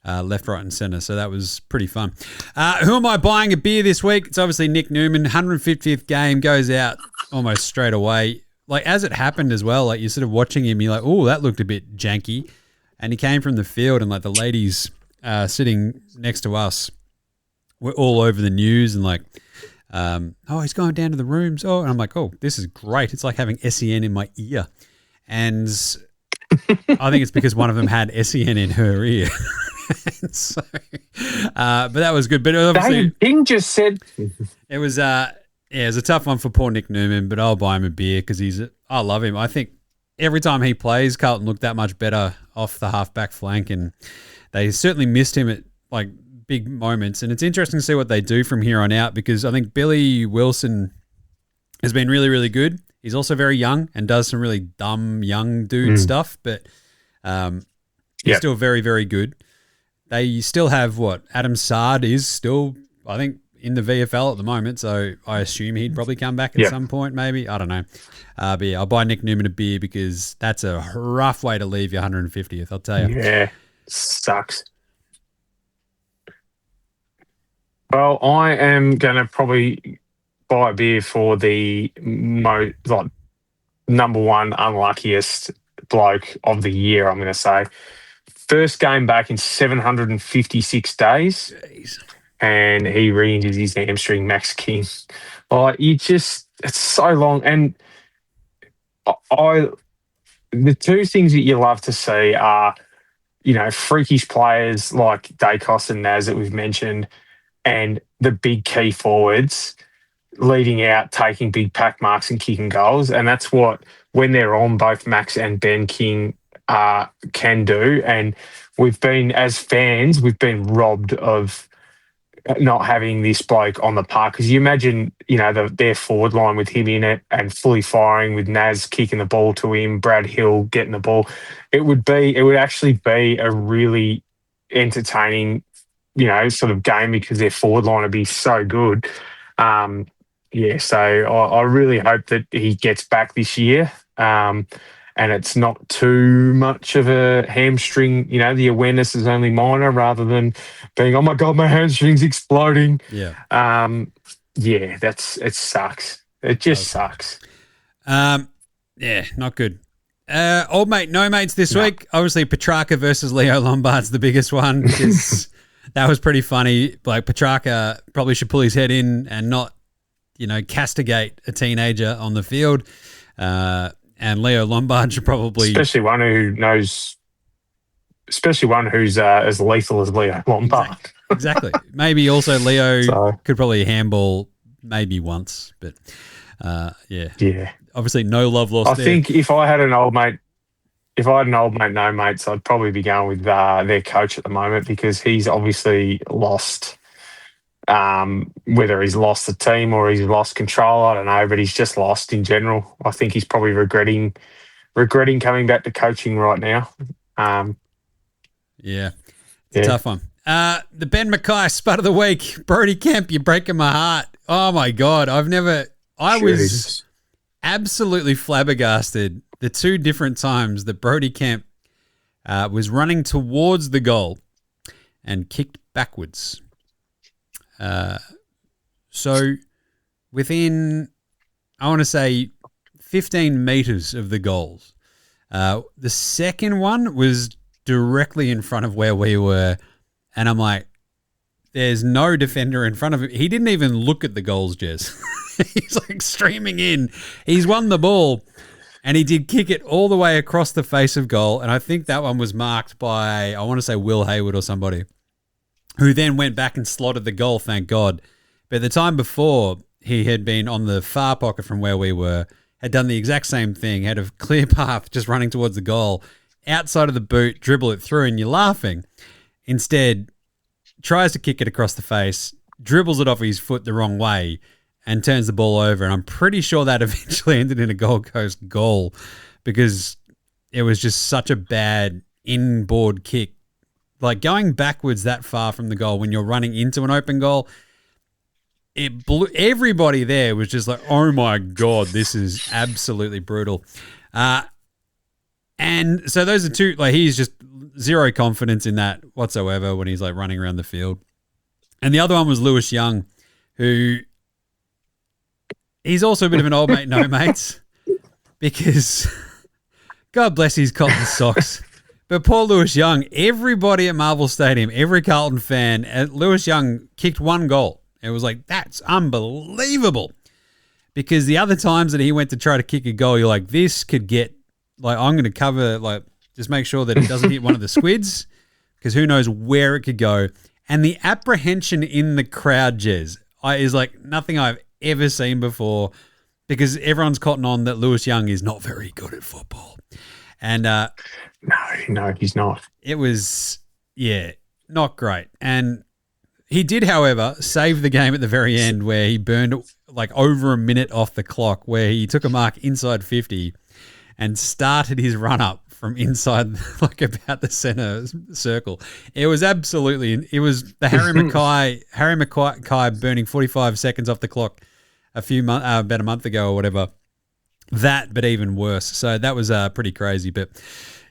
left, right and centre. So that was pretty fun. Who am I buying a beer this week? It's obviously Nick Newman. 150th game, goes out almost straight away. Like as it happened as well, like you're sort of watching him, you're like, oh, that looked a bit janky. And he came from the field and like the ladies sitting next to us were all over the news and like, he's going down to the rooms. Oh, and I'm like, oh, this is great. It's like having SEN in my ear. And I think it's because one of them had SEN in her ear. So, but that was good. But obviously, King just said it was it was a tough one for poor Nick Newman. But I'll buy him a beer because I love him. I think every time he plays, Carlton look that much better off the half-back flank, and they certainly missed him at like big moments. And it's interesting to see what they do from here on out because I think Billy Wilson has been really, really good. He's also very young and does some really dumb young dude stuff, but he's still very, very good. They still have Adam Sard is still, I think, in the VFL at the moment, so I assume he'd probably come back at some point, maybe. I don't know. But yeah, I'll buy Nick Newman a beer because that's a rough way to leave your 150th, I'll tell you. Yeah, sucks. Well, I am going to probably buy a beer for the number one unluckiest bloke of the year, I'm going to say. First game back in 756 days. Jeez. And he re-injured his hamstring, Max King. It's so long. And the two things that you love to see are, freakish players like Dacos and Naz that we've mentioned, and the big key forwards leading out, taking big pack marks and kicking goals. And that's what, when they're on, both Max and Ben King can do. And as fans, we've been robbed of not having this bloke on the park. Because you imagine, their forward line with him in it and fully firing with Naz kicking the ball to him, Brad Hill getting the ball. It would actually be a really entertaining, sort of game because their forward line would be so good. Yeah, so I really hope that he gets back this year, and it's not too much of a hamstring. The awareness is only minor rather than being, oh my God, my hamstring's exploding. Yeah. Yeah, it sucks. It just sucks. Yeah, not good. Old mate, no mates this week. Obviously, Petrarca versus Leo Lombard's the biggest one. That was pretty funny. Like, Petrarca probably should pull his head in and not, castigate a teenager on the field. And Leo Lombard should probably... Especially one who's as lethal as Leo Lombard. Exactly. Maybe also Leo could probably handball maybe once, but yeah. Yeah. Obviously, no love lost there. I think if I had an old mate, no mates, I'd probably be going with their coach at the moment, because he's obviously lost. Whether he's lost the team or he's lost control, I don't know, but he's just lost in general. I think he's probably regretting coming back to coaching right now. Yeah, it's a tough one. The Ben Mackay Spud of the Week. Brody Kemp, you're breaking my heart. Oh, my God. I was absolutely flabbergasted the two different times that Brody Kemp was running towards the goal and kicked backwards. So within, I want to say, 15 metres of the goals. The second one was directly in front of where we were, and I'm like, there's no defender in front of him. He didn't even look at the goals, Jez. He's like streaming in. He's won the ball, and he did kick it all the way across the face of goal, and I think that one was marked by, I want to say, Will Hayward or somebody, who then went back and slotted the goal, thank God. But the time before, he had been on the far pocket from where we were, had done the exact same thing, had a clear path just running towards the goal, outside of the boot, dribble it through, and you're laughing. Instead, tries to kick it across the face, dribbles it off his foot the wrong way, and turns the ball over. And I'm pretty sure that eventually ended in a Gold Coast goal, because it was just such a bad inboard kick. Like, going backwards that far from the goal when you're running into an open goal, it blew. Everybody there was just like, oh my God, this is absolutely brutal. And so those are two, like, he's just zero confidence in that whatsoever when he's like running around the field. And the other one was Lewis Young, who he's also a bit of an old mate, no mates, because God bless his cotton socks. But poor Lewis Young, everybody at Marvel Stadium, every Carlton fan, Lewis Young kicked one goal. It was like, that's unbelievable. Because the other times that he went to try to kick a goal, you're like, this could get, like, I'm going to cover, like, just make sure that it doesn't hit one of the squids, because who knows where it could go. And the apprehension in the crowd, Jez, is like nothing I've ever seen before, because everyone's cotton on that Lewis Young is not very good at football. And no, he's not. It was, not great. And he did, however, save the game at the very end, where he burned like over a minute off the clock, where he took a mark inside 50 and started his run up from inside, like, about the center circle. It was absolutely, it was the Harry Mackay burning 45 seconds off the clock about a month ago or whatever. That, but even worse. So that was pretty crazy. But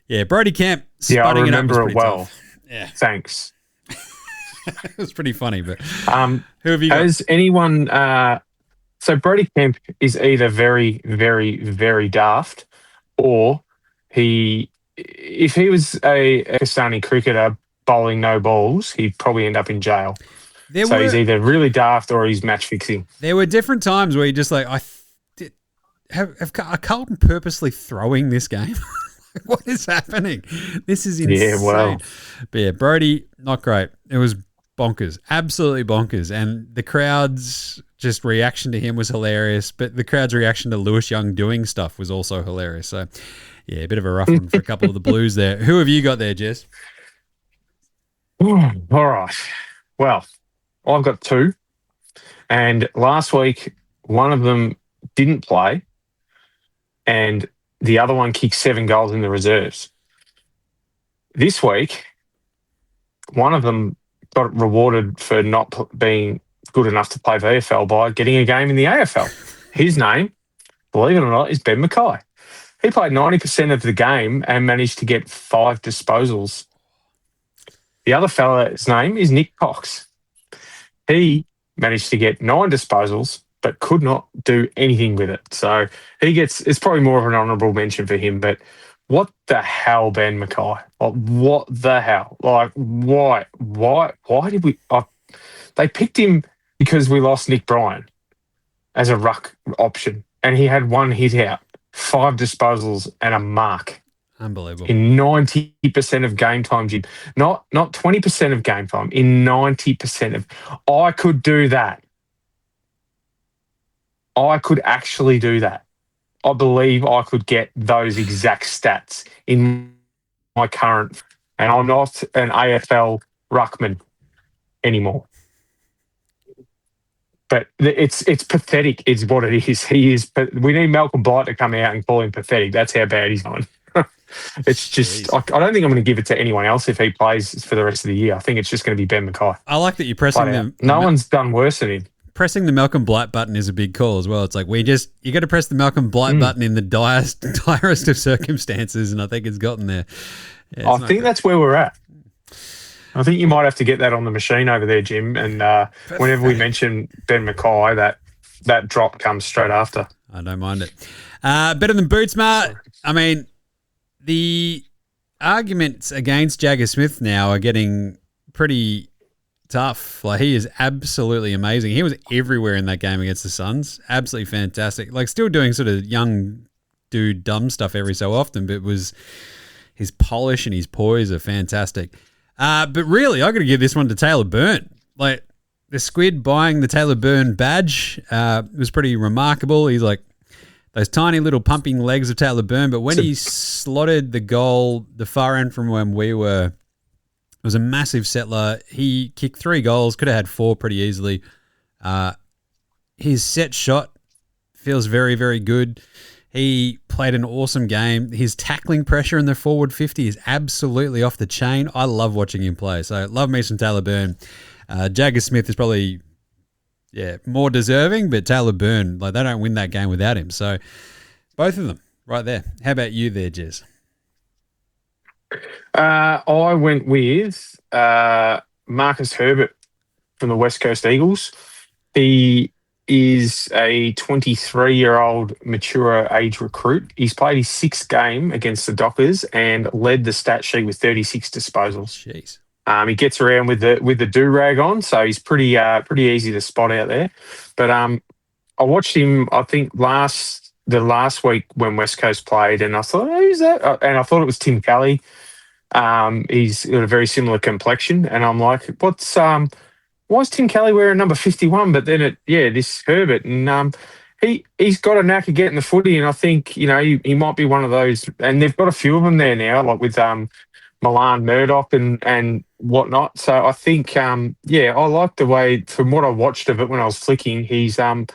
yeah, Brody Kemp spudding it up was pretty well. tough. Yeah, thanks. It was pretty funny. But who have you got? Has anyone? So Brody Kemp is either very, very, very daft, or if he was a Pakistani cricketer bowling no balls, he'd probably end up in jail. He's either really daft or he's match fixing. There were different times where you're just like, are Carlton purposely throwing this game? What is happening? This is insane. Yeah, well. But yeah, Brody, not great. It was bonkers, absolutely bonkers. And the crowd's just reaction to him was hilarious, but the crowd's reaction to Lewis Young doing stuff was also hilarious. So yeah, a bit of a rough one for a couple of the Blues there. Who have you got there, Jess? All right. Well, I've got two. And last week, one of them didn't play, and the other one kicked 7 goals in the reserves. This week, one of them got rewarded for not being good enough to play VFL by getting a game in the AFL. His name, believe it or not, is Ben Mackay. He played 90% of the game and managed to get 5 disposals. The other fella's name is Nick Cox. He managed to get 9 disposals, but could not do anything with it. So it's probably more of an honourable mention for him. But what the hell, Ben Mackay? Like, what the hell? Like, why did we? They picked him because we lost Nick Bryan as a ruck option, and he had 1 hit out, 5 disposals, and a mark. Unbelievable. In 90% of game time, Jim. Not 20% of game time. In 90% of... I could do that. I could actually do that. I believe I could get those exact stats in my current... And I'm not an AFL ruckman anymore. But it's pathetic is what it is. He is... But we need Malcolm Blight to come out and call him pathetic. That's how bad he's going. It's just, I don't think I'm going to give it to anyone else if he plays for the rest of the year. I think it's just going to be Ben Mackay. I like that you're pressing them. No one's done worse than him. Pressing the Malcolm Blight button is a big call as well. It's like you got to press the Malcolm Blight button in the direst of circumstances, and I think it's gotten there. Yeah, I think that's where we're at. I think you might have to get that on the machine over there, Jim. And whenever we mention Ben Mackay, that drop comes straight after. I don't mind it. Better than Bootsma. I mean, the arguments against Jagger Smith now are getting pretty tough. Like, he is absolutely amazing. He was everywhere in that game against the Suns. Absolutely fantastic. Like, still doing sort of young dude dumb stuff every so often, but his polish and his poise are fantastic. But really, I got to give this one to Taylor Byrne. Like, the squid buying the Taylor Byrne badge was pretty remarkable. He's like, those tiny little pumping legs of Taylor Byrne, but when he slotted the goal, the far end from when we were, it was a massive settler. He kicked 3 goals, could have had 4 pretty easily. His set shot feels very, very good. He played an awesome game. His tackling pressure in the forward 50 is absolutely off the chain. I love watching him play. So love me some Taylor Byrne. Jagger Smith is probably... more deserving, but Taylor Byrne, like, they don't win that game without him. So both of them right there. How about you there, Jez? I went with Marcus Herbert from the West Coast Eagles. He is a 23-year-old mature age recruit. He's played his 6th game against the Dockers and led the stat sheet with 36 disposals. Jeez. He gets around with the do-rag on, so he's pretty easy to spot out there. But I watched him, I think, the last week when West Coast played, and I thought, who's that? And I thought it was Tim Kelly. He's got a very similar complexion, and I'm like, why is Tim Kelly wearing number 51? But then this Herbert, and he's got a knack of getting the footy, and I think, he might be one of those, and they've got a few of them there now, like with Milan Murdoch and whatnot. So I think, I like the way, from what I watched of it when I was flicking, he's a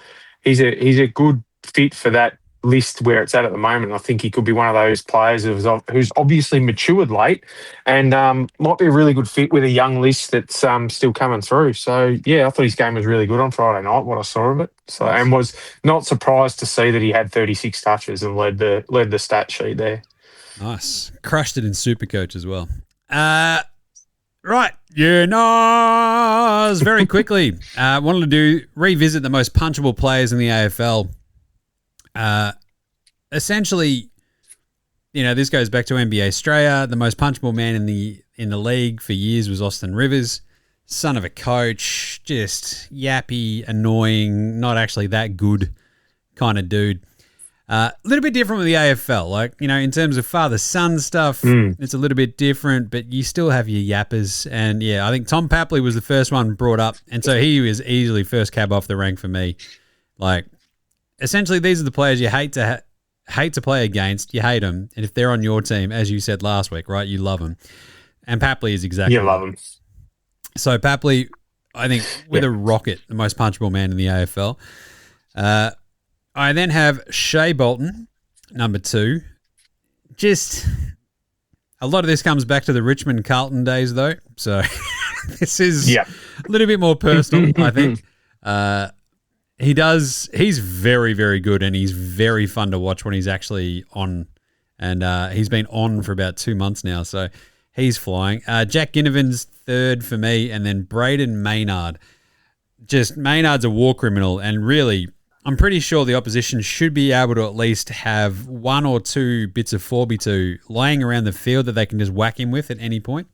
good fit for that list where it's at the moment. I think he could be one of those players who's obviously matured late and might be a really good fit with a young list that's still coming through. So, I thought his game was really good on Friday night, what I saw of it. So, and was not surprised to see that he had 36 touches and led the stat sheet there. Nice. Crushed it in Supercoach as well. Right. Yeah, NAHS. Very quickly. Wanted to revisit the most punchable players in the AFL. Essentially, this goes back to NBA Australia. The most punchable man in the league for years was Austin Rivers. Son of a coach, just yappy, annoying, not actually that good kind of dude. A little bit different with the AFL. Like, in terms of father-son stuff, it's a little bit different, but you still have your yappers. And, I think Tom Papley was the first one brought up, and so he was easily first cab off the rank for me. Like, essentially, these are the players you hate to play against. You hate them, and if they're on your team, as you said last week, right, you love them. And Papley is exactly you love him. So Papley, I think, with a rocket, the most punchable man in the AFL. I then have Shea Bolton, number 2. Just a lot of this comes back to the Richmond Carlton days, though. So this is a little bit more personal, I think. He's very, very good, and he's very fun to watch when he's actually on. And he's been on for about 2 months now, so he's flying. Jack Ginnivan's third for me, and then Braden Maynard. Maynard's a war criminal, and really, I'm pretty sure the opposition should be able to at least have 1 or 2 bits of 4x2 lying around the field that they can just whack him with at any point.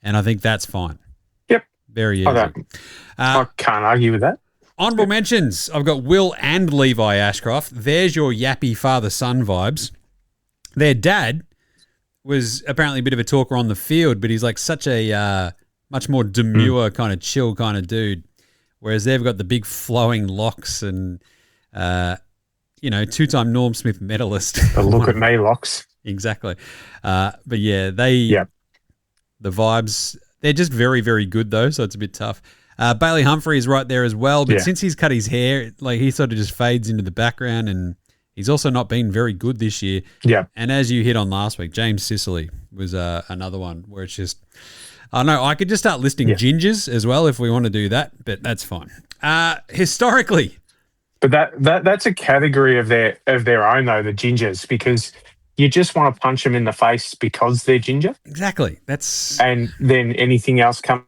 And I think that's fine. Yep. Very easy. I can't argue with that. Honourable mentions. I've got Will and Levi Ashcroft. There's your yappy father-son vibes. Their dad was apparently a bit of a talker on the field, but he's like such a much more demure kind of chill kind of dude. Whereas they've got the big flowing locks and, 2-time Norm Smith medalist. The look at me locks. Exactly. But yeah, the vibes, they're just very, very good though, so it's a bit tough. Bailey Humphrey is right there as well, but since he's cut his hair, like he sort of just fades into the background, and he's also not been very good this year. Yeah. And as you hit on last week, James Sicily was another one where it's just, I don't know, I could just start listing gingers as well if we want to do that, but that's fine. Historically. But that's a category of their own though, the gingers, because you just want to punch them in the face because they're ginger. Exactly. And then anything else comes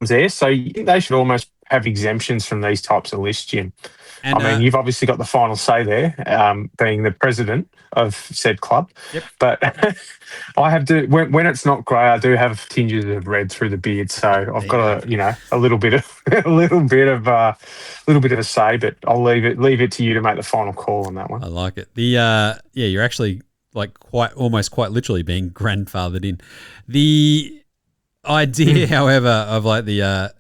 there. So they should almost have exemptions from these types of lists, Jim. And, I mean, you've obviously got the final say there, being the president of said club. Yep. But I have to, when it's not grey, I do have tinges of red through the beard. So I've got a little bit of a say, but I'll leave it to you to make the final call on that one. I like it. You're actually like almost quite literally being grandfathered in. The idea, however, of like the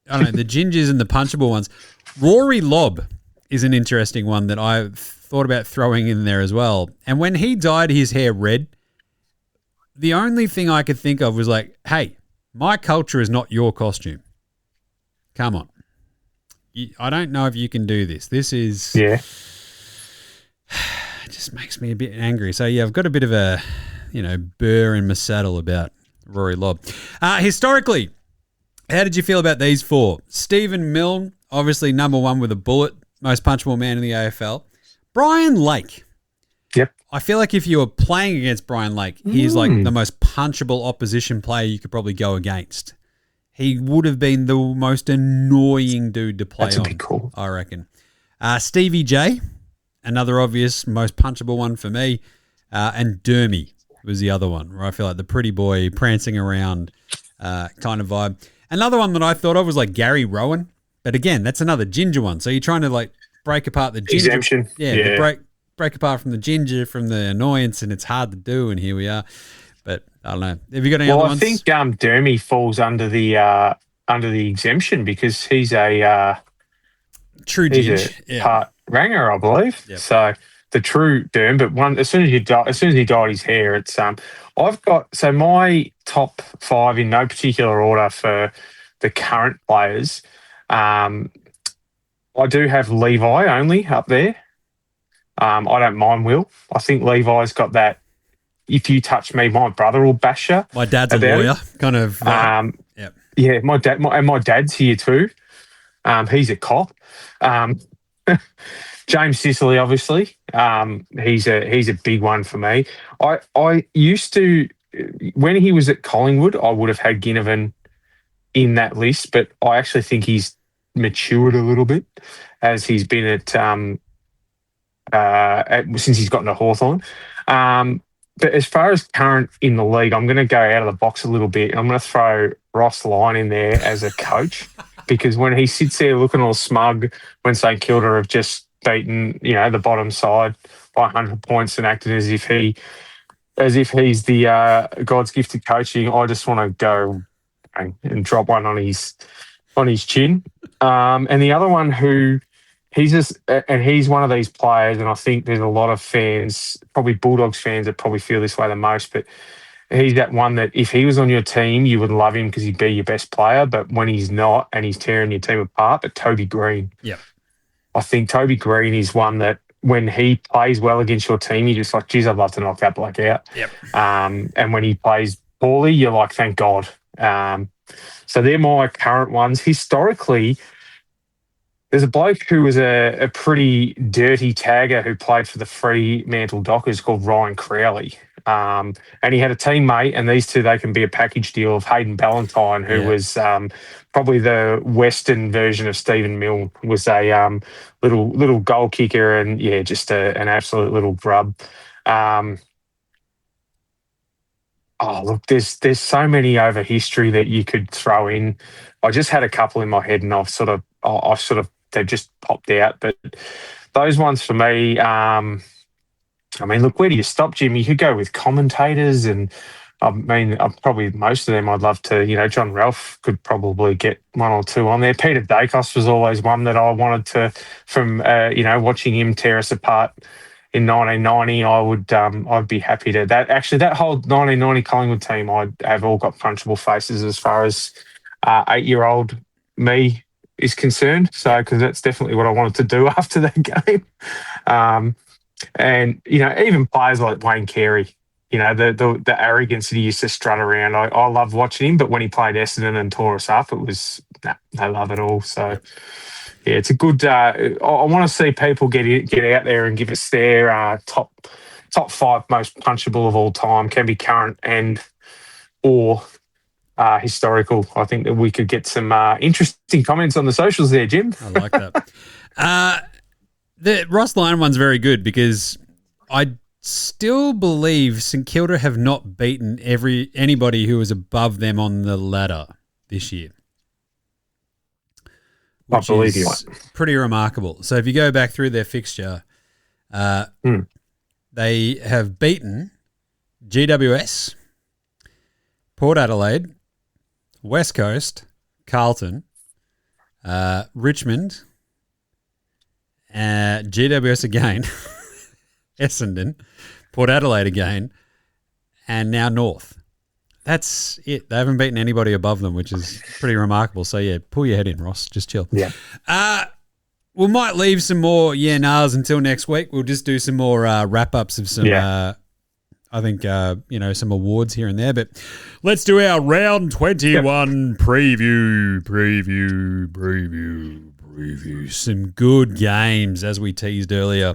gingers and the punchable ones. Rory Lobb is an interesting one that I thought about throwing in there as well. And when he dyed his hair red, the only thing I could think of was like, hey, my culture is not your costume. Come on. I don't know if you can do this. This is... Yeah. It just makes me a bit angry. So, yeah, I've got a bit of a, burr in my saddle about Rory Lobb. Historically, how did you feel about these 4? Stephen Milne, obviously number 1 with a bullet, most punchable man in the AFL. Brian Lake. Yep. I feel like if you were playing against Brian Lake, he's like the most punchable opposition player you could probably go against. He would have been the most annoying dude to play on. That's a bit cool. I reckon. Stevie J, another obvious most punchable one for me. And Dermy was the other one, where I feel like the pretty boy prancing around kind of vibe. Another one that I thought of was like Gary Rowan. But again, that's another ginger one. So you're trying to like break apart the ginger. Exemption. Yeah. Break apart from the ginger, from the annoyance, and it's hard to do, and here we are. But I don't know. Have you got any other ones? I think Dermy falls under the exemption because he's a true ginger. Part ranger, I believe. Yep. So the true Derm, but as soon as he dyed his hair, it's I've got my top 5 in no particular order for the current players. I do have Levi only up there. I don't mind Will. I think Levi's got that. If you touch me, my brother will bash you. My dad's a lawyer, kind of. Yep. Yeah, my dad's here too. He's a cop. James Sicily, obviously. He's a big one for me. I used to, when he was at Collingwood, I would have had Ginnivan in that list, but I actually think he's matured a little bit as he's been at since he's gotten to Hawthorn. But as far as current in the league, I'm going to go out of the box a little bit. I'm going to throw Ross Lyon in there as a coach because when he sits there looking all smug when St Kilda have just beaten, the bottom side by 100 points and acted as if he's the God's gift to coaching, I just want to go and drop one on his chin. And the other one who he's one of these players, and I think there's a lot of fans, probably Bulldogs fans, that probably feel this way the most, but he's that one that if he was on your team, you would love him because he'd be your best player, but when he's not and he's tearing your team apart, but Toby Green. Yeah. I think Toby Green is one that when he plays well against your team, you're just like, geez, I'd love to knock that bloke out. Yep. And when he plays poorly, you're like, thank God. So they're my current ones. Historically, There's a bloke who was a pretty dirty tagger who played for the Fremantle Dockers called Ryan Crowley. And he had a teammate, and these two, they can be a package deal, of Hayden Ballantyne, who was probably the Western version of Stephen Milne, was a little goal kicker and, just an absolute little grub. Look, there's so many over history that you could throw in. I just had a couple in my head, and they've just popped out. But those ones for me, look, where do you stop, Jim? You could go with commentators, and probably most of them I'd love to. John Ralph could probably get one or two on there. Peter Dacos was always one that I wanted to, from watching him tear us apart in 1990. I'd be happy to. That whole 1990 Collingwood team, I'd have all got punchable faces as far as 8-year-old me is concerned. So, because that's definitely what I wanted to do after that game. And even players like Wayne Carey, the arrogance that he used to strut around. I love watching him, but when he played Essendon and tore us up, it was no love at all. So it's a good. I want to see people get out there and give us their top 5 most punchable of all time. Can be current or historical. I think that we could get some interesting comments on the socials there, Jim. I like that. The Ross Lyon one's very good because I still believe St Kilda have not beaten anybody who was above them on the ladder this year. I believe you. Pretty remarkable. So if you go back through their fixture, they have beaten GWS, Port Adelaide, West Coast, Carlton, Richmond, GWS again, Essendon, Port Adelaide again, and now North. That's it. They haven't beaten anybody above them, which is pretty remarkable. So, pull your head in, Ross. Just chill. Yeah. We might leave some more Yeah Nahs until next week. We'll just do some more wrap-ups of some, some awards here and there. But let's do our round 21 preview. Some good games, as we teased earlier.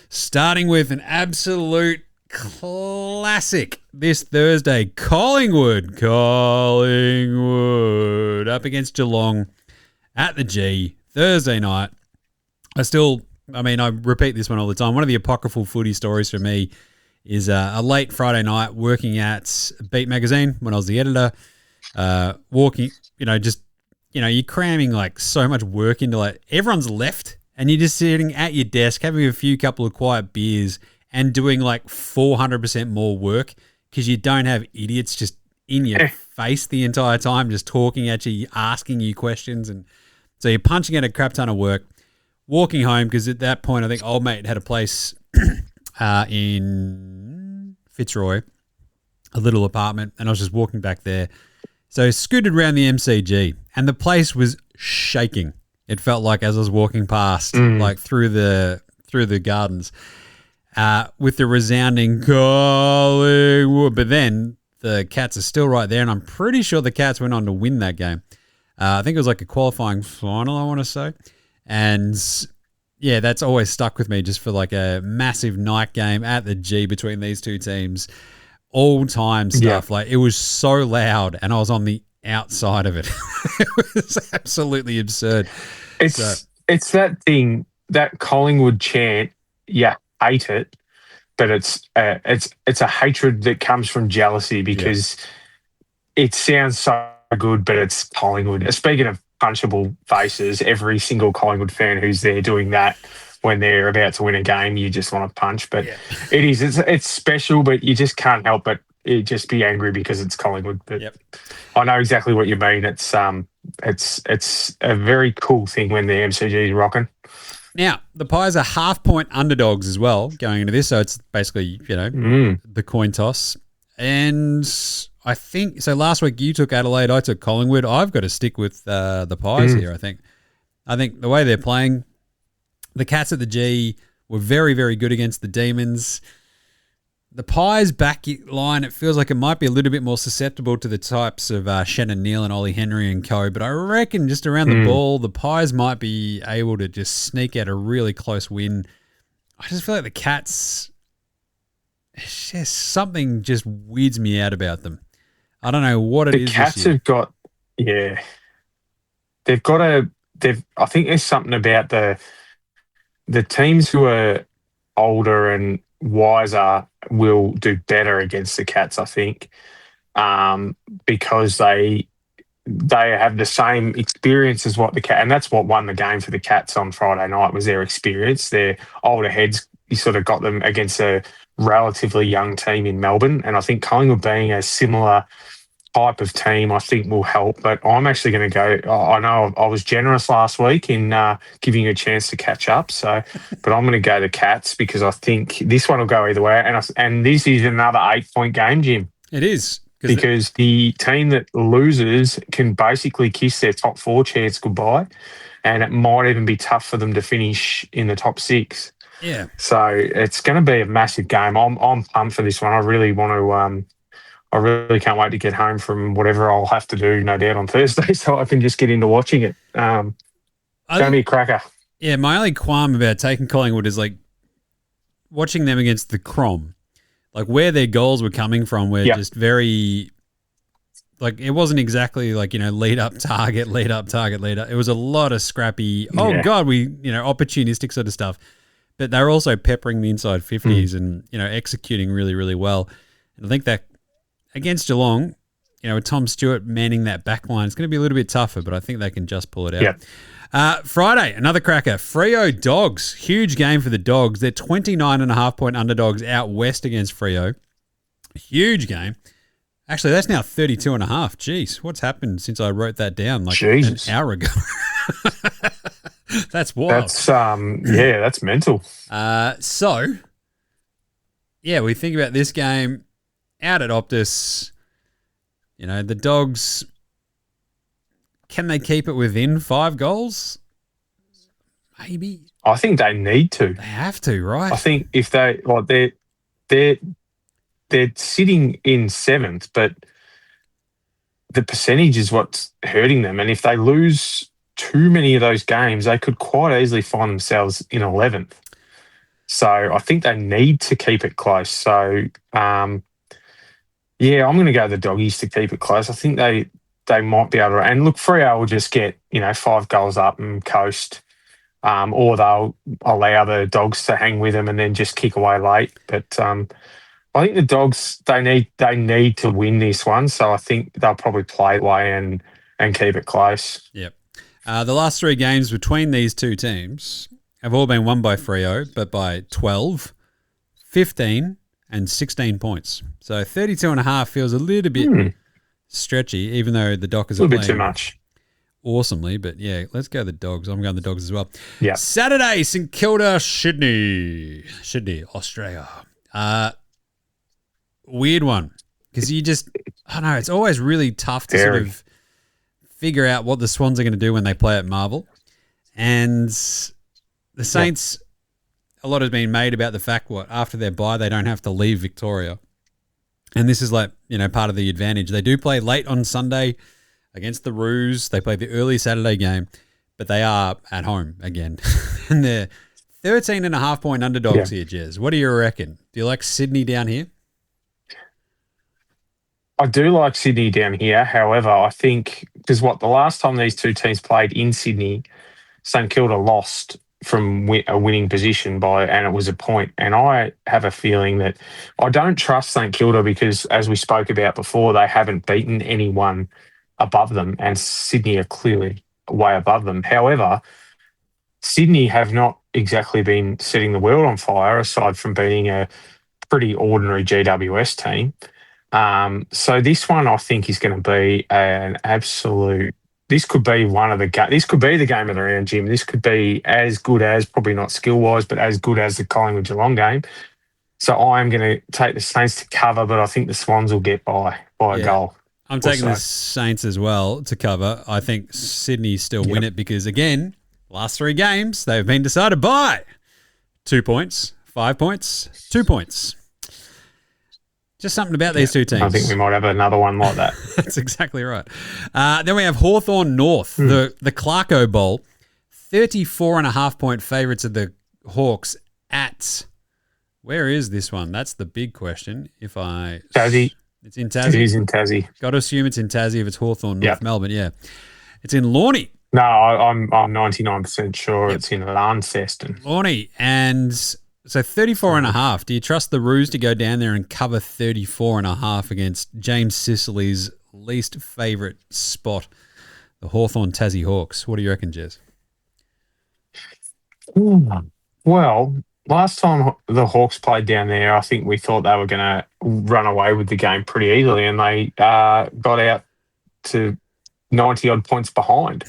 Starting with an absolute classic this Thursday. Collingwood up against Geelong at the G Thursday night. I repeat this one all the time. One of the apocryphal footy stories for me is a late Friday night working at Beat Magazine when I was the editor, you're cramming like so much work into everyone's left and you're just sitting at your desk having a couple of quiet beers and doing like 400% more work because you don't have idiots just in your face the entire time just talking at you, asking you questions. And so you're punching at a crap ton of work, walking home because at that point I think old mate had a place in Fitzroy, a little apartment, and I was just walking back there. So I scooted around the MCG and the place was shaking. It felt like as I was walking past, like through the gardens, with the resounding Collingwood. But then the Cats are still right there, and I'm pretty sure the Cats went on to win that game. I think it was like a qualifying final, I want to say. And yeah, that's always stuck with me just for like a massive night game at the G between these two teams. All-time stuff. Like, it was so loud, and I was on the outside of it. It was absolutely absurd. It's that thing, that Collingwood chant. Yeah, hate it, but it's a hatred that comes from jealousy because it sounds so good, but it's Collingwood. Speaking of punchable faces, every single Collingwood fan who's there doing that when they're about to win a game, you just want to punch. But it's special, but you just can't help but just be angry because it's Collingwood. But I know exactly what you mean. It's a very cool thing when the MCG is rocking. Now, the Pies are half-point underdogs as well going into this, so it's basically, the coin toss. And I think, so last week you took Adelaide, I took Collingwood. I've got to stick with the Pies here, I think. I think the way they're playing, the Cats at the G were very, very good against the Demons. the Pies back line, it feels like it might be a little bit more susceptible to the types of Shannon Neal and Ollie Henry and co. But I reckon just around the ball, the Pies might be able to just sneak out a really close win. I just feel like the Cats, it's just something just weirds me out about them. I don't know what it is. The Cats have got, they've got I think there's something about the teams who are older and wiser will do better against the Cats, I think, because they have the same experience as what the Cats, and that's what won the game for the Cats on Friday night, was their experience. Their older heads, you sort of got them against a relatively young team in Melbourne, and I think Collingwood being a similar type of team, I think will help. But I'm actually going to go. I know I was generous last week in giving you a chance to catch up. So, but I'm going to go the Cats because I think this one will go either way. And this is another 8-point game, Jim. It is because the team that loses can basically kiss their top 4 chance goodbye, and it might even be tough for them to finish in the top 6. Yeah. So it's going to be a massive game. I'm pumped for this one. I really want to. I really can't wait to get home from whatever I'll have to do, no doubt, on Thursday, so I can just get into watching it. It's going to be a cracker. Yeah, my only qualm about taking Collingwood is, like, watching them against the Crom. Like, where their goals were coming from were just very... Like, it wasn't exactly, like, lead up, target, lead up, target, lead up. It was a lot of scrappy, opportunistic sort of stuff. But they were also peppering the inside 50s and, executing really, really well. And I think that against Geelong, with Tom Stewart manning that back line, it's going to be a little bit tougher, but I think they can just pull it out. Yep. Friday, another cracker. Freo Dogs. Huge game for the Dogs. They're 29.5-point underdogs out west against Freo. Huge game. Actually, that's now 32.5. Jeez, what's happened since I wrote that down like an hour ago? That's wild. That's mental. We think about this game. Out at Optus, the Dogs, can they keep it within 5 goals? Maybe. I think they need to. They have to, right? I think if they're sitting in 7th, but the percentage is what's hurting them. And if they lose too many of those games, they could quite easily find themselves in 11th. So I think they need to keep it close. So, I'm going to go the Doggies to keep it close. I think they might be able to. And look, Freo will just get 5 goals up and coast, or they'll allow the Dogs to hang with them and then just kick away late. But I think the Dogs they need to win this one, so I think they'll probably play it away and keep it close. Yep. The last 3 games between these two teams have all been won by Freo, but by 12, 15. And 16 points. So 32.5 feels a little bit stretchy, even though the Dockers are playing a bit too much. Awesomely. But let's go the Dogs. I'm going the Dogs as well. Yeah. Saturday, St Kilda, Sydney, Australia. Weird one because you just, I don't know, it's always really tough to sort of figure out what the Swans are going to do when they play at Marvel. And the Saints. A lot has been made about the fact after their bye they don't have to leave Victoria, and this is part of the advantage. They do play late on Sunday against the Roos. They play the early Saturday game, but they are at home again, and they're 13.5-point underdogs here. Jez, what do you reckon? Do you like Sydney down here? I do like Sydney down here. However, I think because the last time these two teams played in Sydney, St Kilda lost from a winning position and it was a point. And I have a feeling that I don't trust St Kilda because, as we spoke about before, they haven't beaten anyone above them, and Sydney are clearly way above them. However, Sydney have not exactly been setting the world on fire, aside from being a pretty ordinary GWS team. So this one I think is going to be an absolute. This could be this could be the game of the round, Jim. This could be as good as, probably not skill-wise, but as good as the Collingwood-Geelong game. So I am going to take the Saints to cover, but I think the Swans will get by a goal. I'm taking the Saints as well to cover. I think Sydney still win it because, again, last 3 games, they've been decided by 2 points, 5 points, 2 points. Just something about these two teams. I think we might have another one like that. That's exactly right. Then we have Hawthorn North, the Clarko Bowl. 34.5-point favourites of the Hawks at... Where is this one? That's the big question. Tassie. It's in Tassie? It is in Tassie. Got to assume it's in Tassie if it's Hawthorn North Melbourne, yeah. It's in Lornie. No, I'm 99% sure it's in Launceston. Lornie. And so 34.5. Do you trust the Roos to go down there and cover 34.5 against James Sicily's least favourite spot, the Hawthorn Tassie Hawks? What do you reckon, Jez? Well, last time the Hawks played down there, I think we thought they were going to run away with the game pretty easily, and they got out to 90-odd points behind.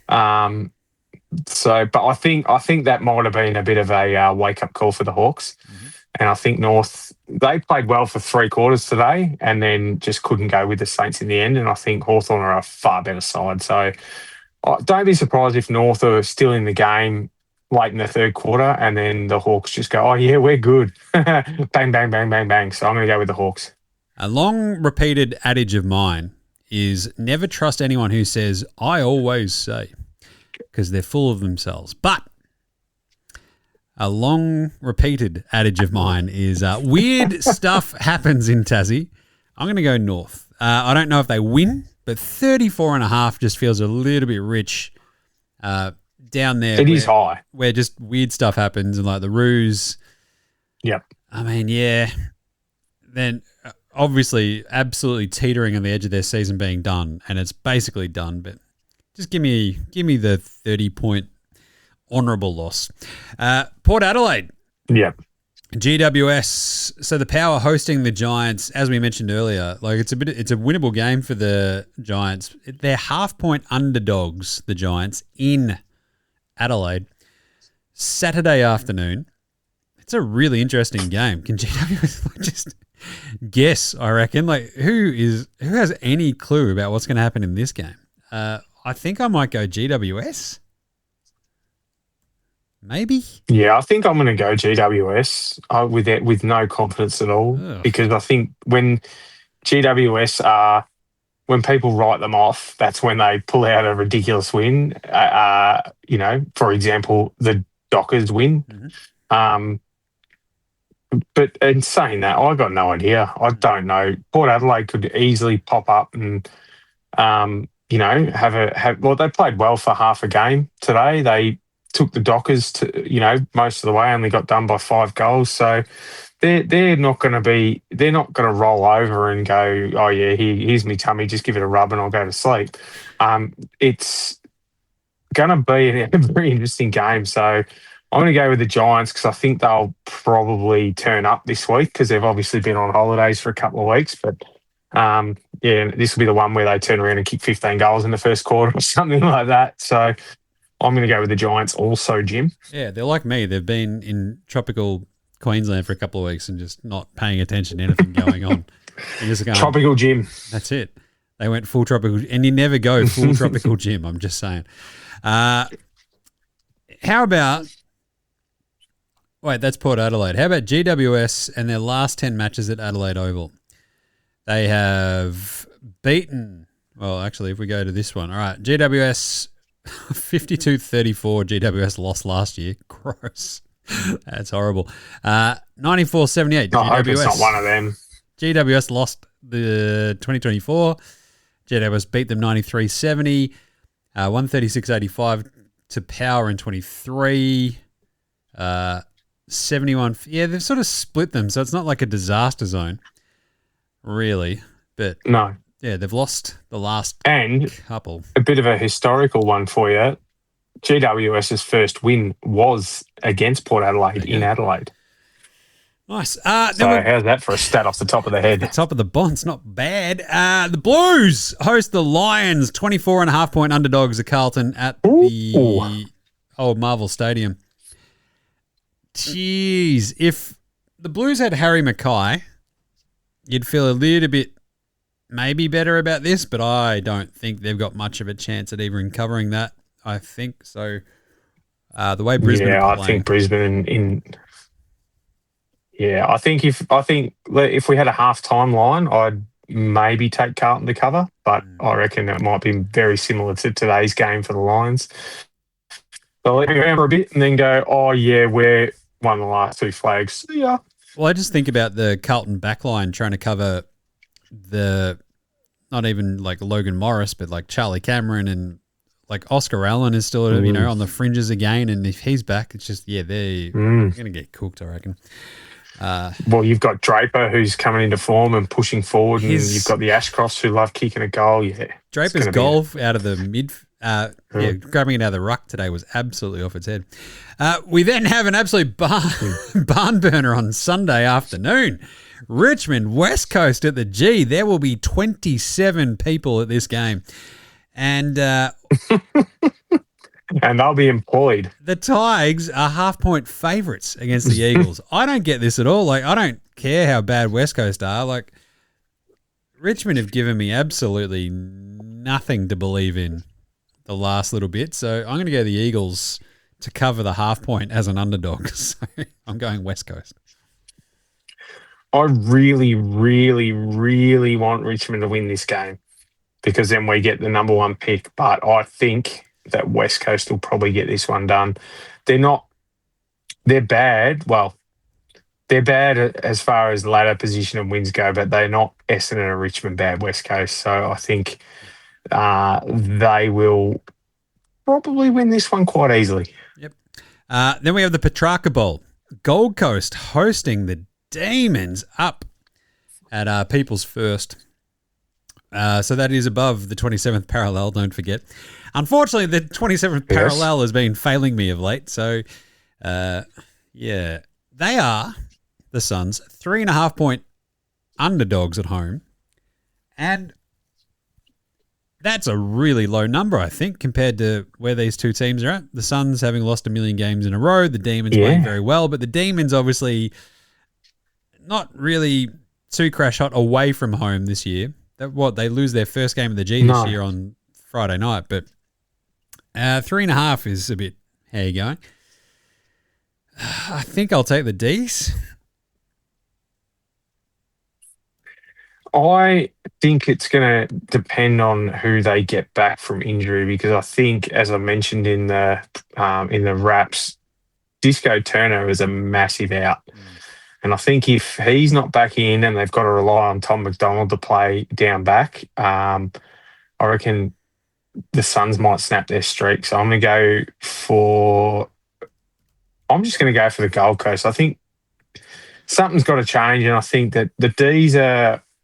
But I think that might have been a bit of a wake-up call for the Hawks. Mm-hmm. And I think North, they played well for 3 quarters today and then just couldn't go with the Saints in the end. And I think Hawthorn are a far better side. So don't be surprised if North are still in the game late in the third quarter and then the Hawks just go, oh, yeah, we're good. Bang, bang, bang, bang, bang. So I'm going to go with the Hawks. A long repeated adage of mine is never trust anyone who says, I always say, because they're full of themselves. But a long repeated adage of mine is weird stuff happens in Tassie. I'm going to go North. I don't know if they win, but 34.5 just feels a little bit rich down there. It is high. Where just weird stuff happens and like the Roos. Yep. I mean, yeah. Then obviously absolutely teetering on the edge of their season being done, and it's basically done, but just give me the 30-point honourable loss. Port Adelaide. Yep. GWS. So the Power hosting the Giants, as we mentioned earlier, like it's a winnable game for the Giants. They're half-point underdogs, the Giants, in Adelaide. Saturday afternoon. It's a really interesting game. Can GWS just guess, I reckon? Like who has any clue about what's going to happen in this game? I think I might go GWS. Maybe. Yeah, I think I'm going to go GWS with no confidence at all. Ugh. Because I think when GWS are, when people write them off, that's when they pull out a ridiculous win. For example, the Dockers win. Mm-hmm. But in saying that, I got no idea. I don't know. Port Adelaide could easily pop up and, they played well for half a game today. They took the Dockers to, most of the way, only got done by 5 goals. So they're not going to roll over and go, oh yeah, here's me tummy, just give it a rub and I'll go to sleep. It's going to be a very interesting game. So I'm going to go with the Giants because I think they'll probably turn up this week because they've obviously been on holidays for a couple of weeks. But, this will be the one where they turn around and kick 15 goals in the first quarter or something like that. So I'm going to go with the Giants also, Jim. Yeah, they're like me. They've been in tropical Queensland for a couple of weeks and just not paying attention to anything going on. Tropical Jim. That's it. They went full tropical, and you never go full tropical Jim, I'm just saying. How about... Wait, that's Port Adelaide. How about GWS and their last 10 matches at Adelaide Oval? They have beaten... Well, actually, if we go to this one. All right, GWS 52-34. GWS lost last year. Gross. That's horrible. 94-78. I hope it's not one of them. GWS lost the 2024. GWS beat them 93-70. 136-85 to Power in 23. 71. Yeah, they've sort of split them, so it's not like a disaster zone, really. But no. Yeah, they've lost the last couple. A bit of a historical one for you. GWS's first win was against Port Adelaide in Adelaide. Nice. So how's that for a stat off the top of the head? The top of the bonds, not bad. The Blues host the Lions, 24.5-point underdogs at Carlton at the old Marvel Stadium. Jeez, if the Blues had Harry Mackay, you'd feel a little bit maybe better about this, but I don't think they've got much of a chance at even covering that. I think so. The way Brisbane are playing. I think Brisbane Yeah, I think if we had a half-time line, I'd maybe take Carlton to cover, but I reckon it might be very similar to today's game for the Lions. They'll let me around for a bit and then go, oh, yeah, we're one of the last two flags. See ya. Well, I just think about the Carlton backline trying to cover the, not even like Logan Morris, but like Charlie Cameron and like Oscar Allen is still, on the fringes again. And if he's back, it's just, they're going to get cooked, I reckon. Well, you've got Draper who's coming into form and pushing forward, and you've got the Ashcrofts who love kicking a goal. Yeah, Draper's goal out of the mid, grabbing it out of the ruck today was absolutely off its head. We then have an absolute barn burner on Sunday afternoon. Richmond, West Coast at the G. There will be 27 people at this game. And and they'll be employed. The Tigers are half-point favourites against the Eagles. I don't get this at all. Like, I don't care how bad West Coast are. Like, Richmond have given me absolutely nothing to believe in the last little bit. So I'm going to go the Eagles to cover the half-point as an underdog. So I'm going West Coast. I really, really, really want Richmond to win this game because then we get the number one pick. But I think that West Coast will probably get this one done. They're bad. Well, they're bad as far as ladder position and wins go, but they're not Essendon and Richmond bad West Coast. So I think they will probably win this one quite easily. Yep. Then we have the Petrarca Bowl. Gold Coast hosting the Demons up at People's First. So that is above the 27th parallel, don't forget. Unfortunately, the 27th parallel has been failing me of late. So, they are, the Suns, 3.5-point underdogs at home. And that's a really low number, I think, compared to where these two teams are at. The Suns having lost 1 million games in a row. The Demons playing very well. But the Demons obviously not really too crash hot away from home this year. They lose their first game of the G this year on Friday night. But 3.5 is a bit, how you going? I think I'll take the D's. I think it's going to depend on who they get back from injury because I think, as I mentioned in the wraps, Disco Turner is a massive out. And I think if he's not back in and they've got to rely on Tom McDonald to play down back, I reckon the Suns might snap their streak. So I'm just going to go for the Gold Coast. I think something's got to change, and I think that the D's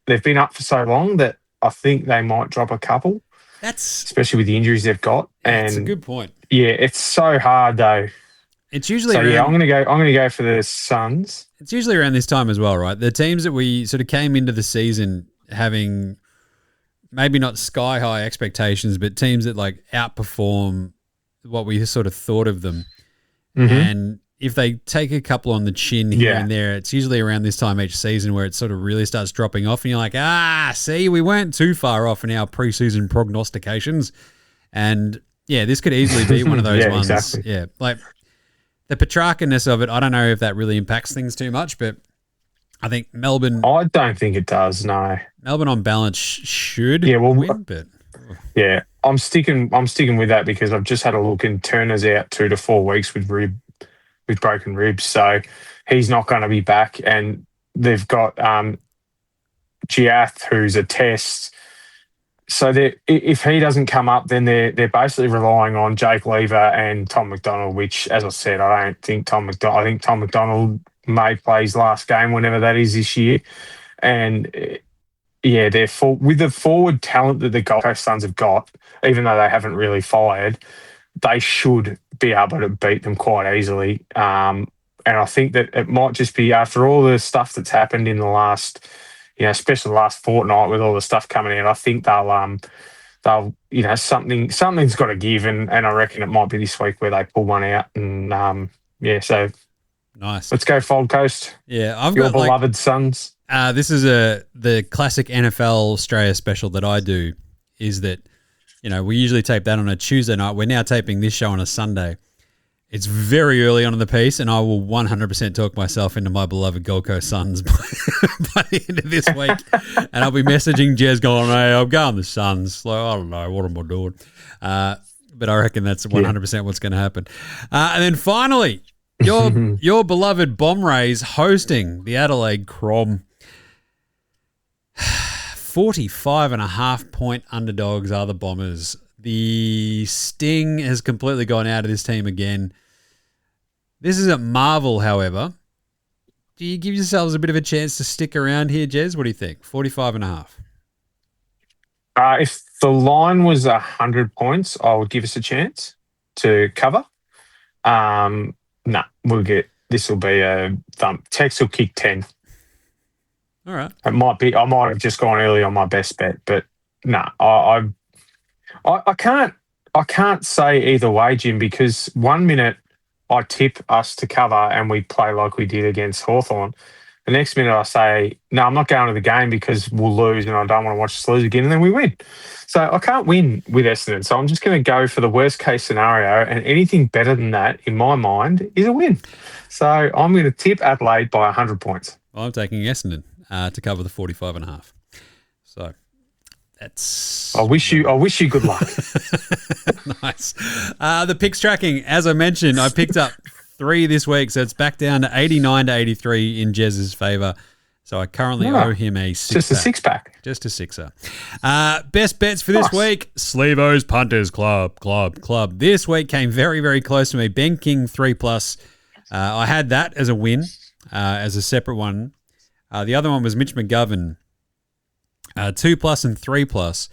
they've been up for so long that I think they might drop a couple. Especially with the injuries they've got. That's a good point. Yeah, it's so hard though. It's usually I'm going to go for the Suns. It's usually around this time as well, right? The teams that we sort of came into the season having maybe not sky high expectations, but teams that like outperform what we sort of thought of them. Mm-hmm. And if they take a couple on the chin here and there, it's usually around this time each season where it sort of really starts dropping off, and you're like, see, we weren't too far off in our preseason prognostications, and this could easily be one of those ones. Exactly. Yeah, like. The Petrarca-ness of it, I don't know if that really impacts things too much, but I think Melbourne... I don't think it does, no. Melbourne on balance should win, but... Yeah, I'm sticking with that because I've just had a look and Turner's out 2 to 4 weeks with broken ribs, so he's not going to be back. And they've got Giath, who's a test. So if he doesn't come up, then they're basically relying on Jake Lever and Tom McDonald, which, as I said, I think Tom McDonald may play his last game, whenever that is this year. And, with the forward talent that the Gold Coast Suns have got, even though they haven't really fired, they should be able to beat them quite easily. And I think that it might just be after all the stuff that's happened in the last... especially the last fortnight with all the stuff coming in, I think they'll something's got to give, and I reckon it might be this week where they pull one out, and so nice. Let's go Fold Coast. Yeah, I've your got beloved Suns. This is the classic NFL Australia special that I do. Is that we usually tape that on a Tuesday night. We're now taping this show on a Sunday, It's very early on in the piece, and I will 100% talk myself into my beloved Gold Coast Suns by the end of this week. And I'll be messaging Jez going, hey, I'm going the Suns. Like, I don't know, what am I doing? But I reckon that's 100% what's going to happen. And then finally, your beloved Bomb Rays hosting the Adelaide Crom. 45.5-point underdogs are the Bombers. The sting has completely gone out of this team again. This isn't Marvel, however. Do you give yourselves a bit of a chance to stick around here, Jez? What do you think? 45.5. If the line was 100 points, I would give us a chance to cover. This will be a thump. Tex will kick 10. All right. I might have just gone early on my best bet, but I can't say either way, Jim, because 1 minute I tip us to cover and we play like we did against Hawthorn. The next minute I say, no, I'm not going to the game because we'll lose and I don't want to watch us lose again, and then we win. So I can't win with Essendon. So I'm just going to go for the worst case scenario, and anything better than that, in my mind, is a win. So I'm going to tip Adelaide by 100 points. I'm taking Essendon to cover the 45.5. So that's... I wish you good luck. Nice. The picks tracking, as I mentioned, I picked up 3 this week, so it's back down to 89 to 83 in Jez's favour. So I currently owe him a 6-pack. Just a 6-pack. Just a 6er. Best bets for this week, Slevo's Punters Club. This week came very, very close to me. Ben King 3+. I had that as a win, as a separate one. The other one was Mitch McGovern, 2+ and 3+.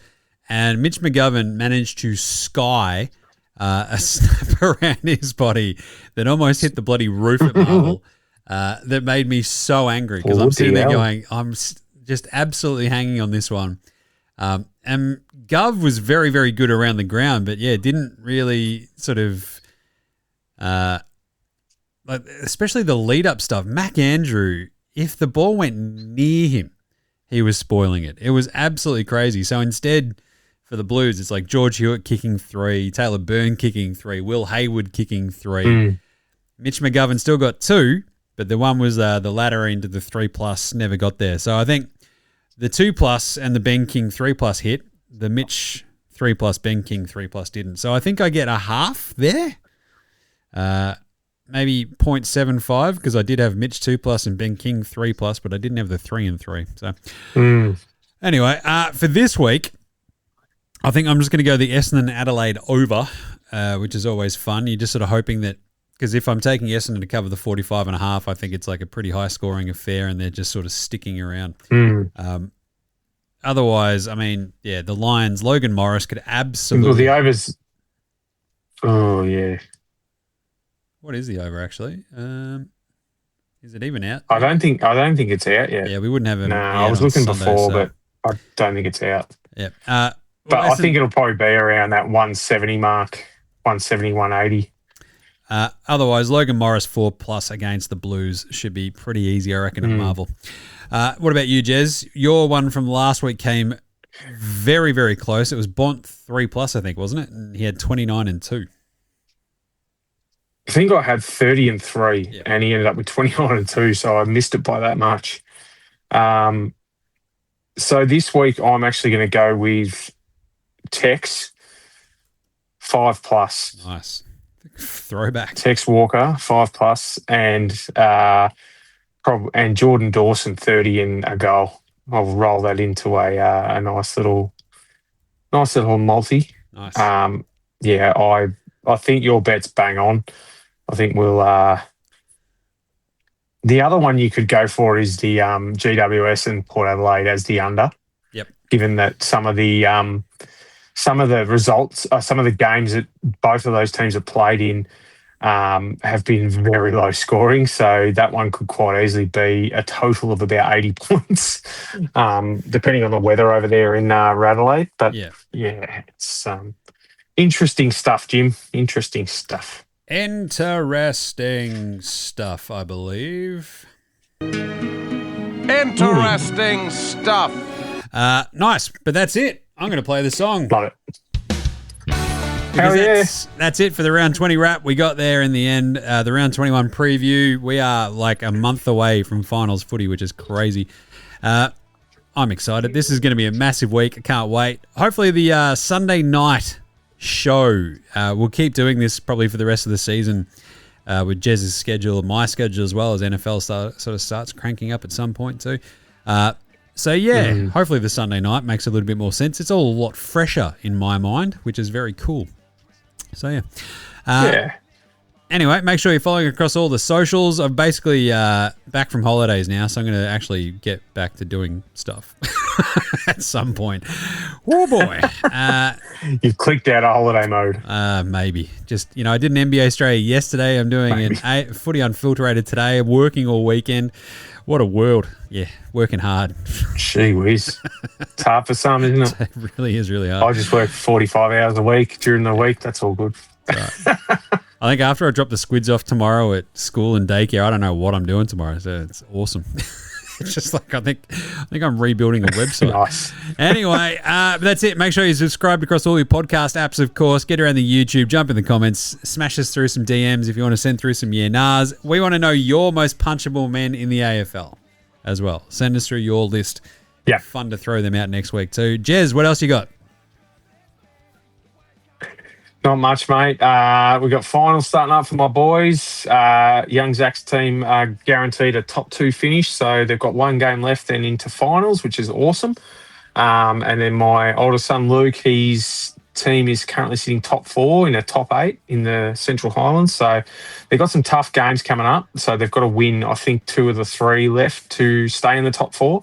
And Mitch McGovern managed to sky a snap around his body that almost hit the bloody roof at Marvel. That made me so angry because I'm sitting there going, I'm just absolutely hanging on this one. And Gov was very, very good around the ground, but didn't really sort of, especially the lead-up stuff. Mac Andrew, if the ball went near him, he was spoiling it. It was absolutely crazy. So instead, for the Blues, it's like George Hewitt kicking 3, Taylor Byrne kicking 3, Will Hayward kicking 3. Mitch McGovern still got 2, but the one was the latter end of the 3+, never got there. So I think the 2+ and the Ben King 3+ hit. The Mitch 3+, Ben King 3+ didn't. So I think I get a half there. Maybe 0.75 because I did have Mitch 2+ and Ben King 3+, but I didn't have the 3 and 3. So anyway, for this week, I think I'm just going to go the Essendon Adelaide over, which is always fun. You're just sort of hoping that, because if I'm taking Essendon to cover the 45.5, I think it's like a pretty high scoring affair and they're just sort of sticking around. Otherwise, I mean, the Lions, Logan Morris could absolutely... Well, the overs... Oh, yeah. What is the over, actually? Is it even out? I don't think it's out yet. Yeah, we wouldn't have it. No, I was looking Sunday, before, but I don't think it's out. Yeah. But I think it'll probably be around that 170 mark, 170, 180. Otherwise, Logan Morris 4+ against the Blues should be pretty easy, I reckon, at Marvel. What about you, Jez? Your one from last week came very, very close. It was Bont 3+, I think, wasn't it? And he had 29 and 2. I think I had 30 and 3, and he ended up with 29 and 2, so I missed it by that much. So this week, I'm actually going to go with Tex 5+. Nice. Throwback. Tex Walker 5+, and Jordan Dawson 30 and a goal. I'll roll that into a nice little multi. Nice. I think your bet's bang on. I think we'll. The other one you could go for is the GWS and Port Adelaide as the under. Yep. Given that some of the results, some of the games that both of those teams have played in have been very low scoring, so that one could quite easily be a total of about 80 points, depending on the weather over there in Adelaide. But it's interesting stuff, Jim. Interesting stuff. Interesting stuff, I believe. Interesting stuff. Nice, but that's it. I'm going to play the song. Love it. Because that's it for the round 20 wrap. We got there in the end. The round 21 preview. We are like a month away from finals footy, which is crazy. I'm excited. This is going to be a massive week. I can't wait. Hopefully the Sunday night show, we'll keep doing this probably for the rest of the season with Jez's schedule, my schedule as well, as NFL sort of starts cranking up at some point too. Hopefully the Sunday night makes a little bit more sense. It's all a lot fresher in my mind, which is very cool. So, Anyway, make sure you're following across all the socials. I'm basically back from holidays now, so I'm going to actually get back to doing stuff at some point. Oh, boy. You've clicked out of holiday mode. Maybe. Just, I did an NBA Australia yesterday. I'm doing an Footy Unfilterated today. I'm working all weekend. What a world. Yeah, working hard. Gee whiz. It's hard for some, isn't it? It really is really hard. I just work 45 hours a week during the week. That's all good. Right. I think after I drop the squids off tomorrow at school and daycare, I don't know what I'm doing tomorrow. So it's awesome. It's just like I think I'm rebuilding a website. Nice. Anyway, that's it. Make sure you subscribe across all your podcast apps, of course. Get around the YouTube, jump in the comments, smash us through some DMs if you want to send through some Yeah Nahs. We want to know your most punchable men in the AFL as well. Send us through your list. Yeah. Fun to throw them out next week too. Jez, what else you got? Not much, mate. We've got finals starting up for my boys. Young Zach's team are guaranteed a top 2 finish, so they've got one game left and into finals, which is awesome. And then my older son, Luke, his team is currently sitting top 4 in a top 8 in the Central Highlands. So they've got some tough games coming up. So they've got to win, I think, 2 of the 3 left to stay in the top 4.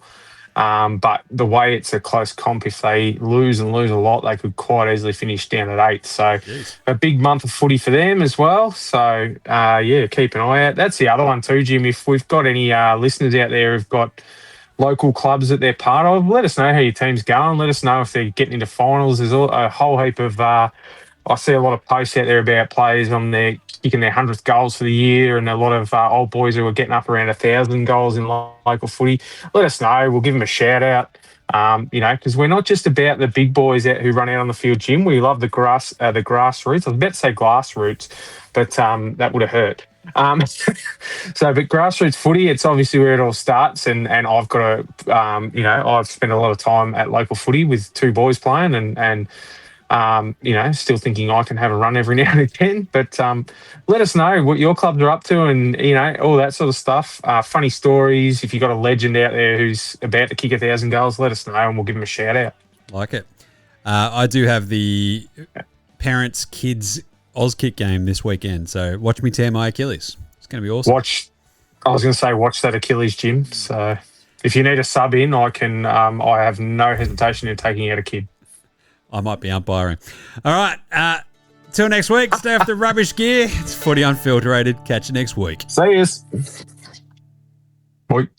But the way it's a close comp, if they lose a lot, they could quite easily finish down at 8th. So a big month of footy for them as well. So, keep an eye out. That's the other one too, Jim. If we've got any listeners out there who've got local clubs that they're part of, let us know how your team's going. Let us know if they're getting into finals. There's a whole heap of I see a lot of posts out there about players on their kicking their 100th goals for the year, and a lot of old boys who are getting up around 1,000 goals in local footy. Let us know. We'll give them a shout out. Because we're not just about the big boys who run out on the field, Jim. We love the grassroots. I was about to say grassroots, but that would have hurt. But grassroots footy, it's obviously where it all starts. And I've got I've spent a lot of time at local footy with 2 boys playing, and still thinking I can have a run every now and again. But let us know what your clubs are up to, and all that sort of stuff. Funny stories. If you've got a legend out there who's about to kick 1,000 goals, let us know and we'll give them a shout out. Like it. I do have the parents kids Auskick game this weekend, so watch me tear my Achilles. It's going to be awesome. Watch that Achilles, Jim. So if you need a sub in, I can. I have no hesitation in taking out a kid. I might be umpiring. All right. Till next week, stay off the rubbish gear. It's Footy Unfilterated. Catch you next week. See yous. Bye.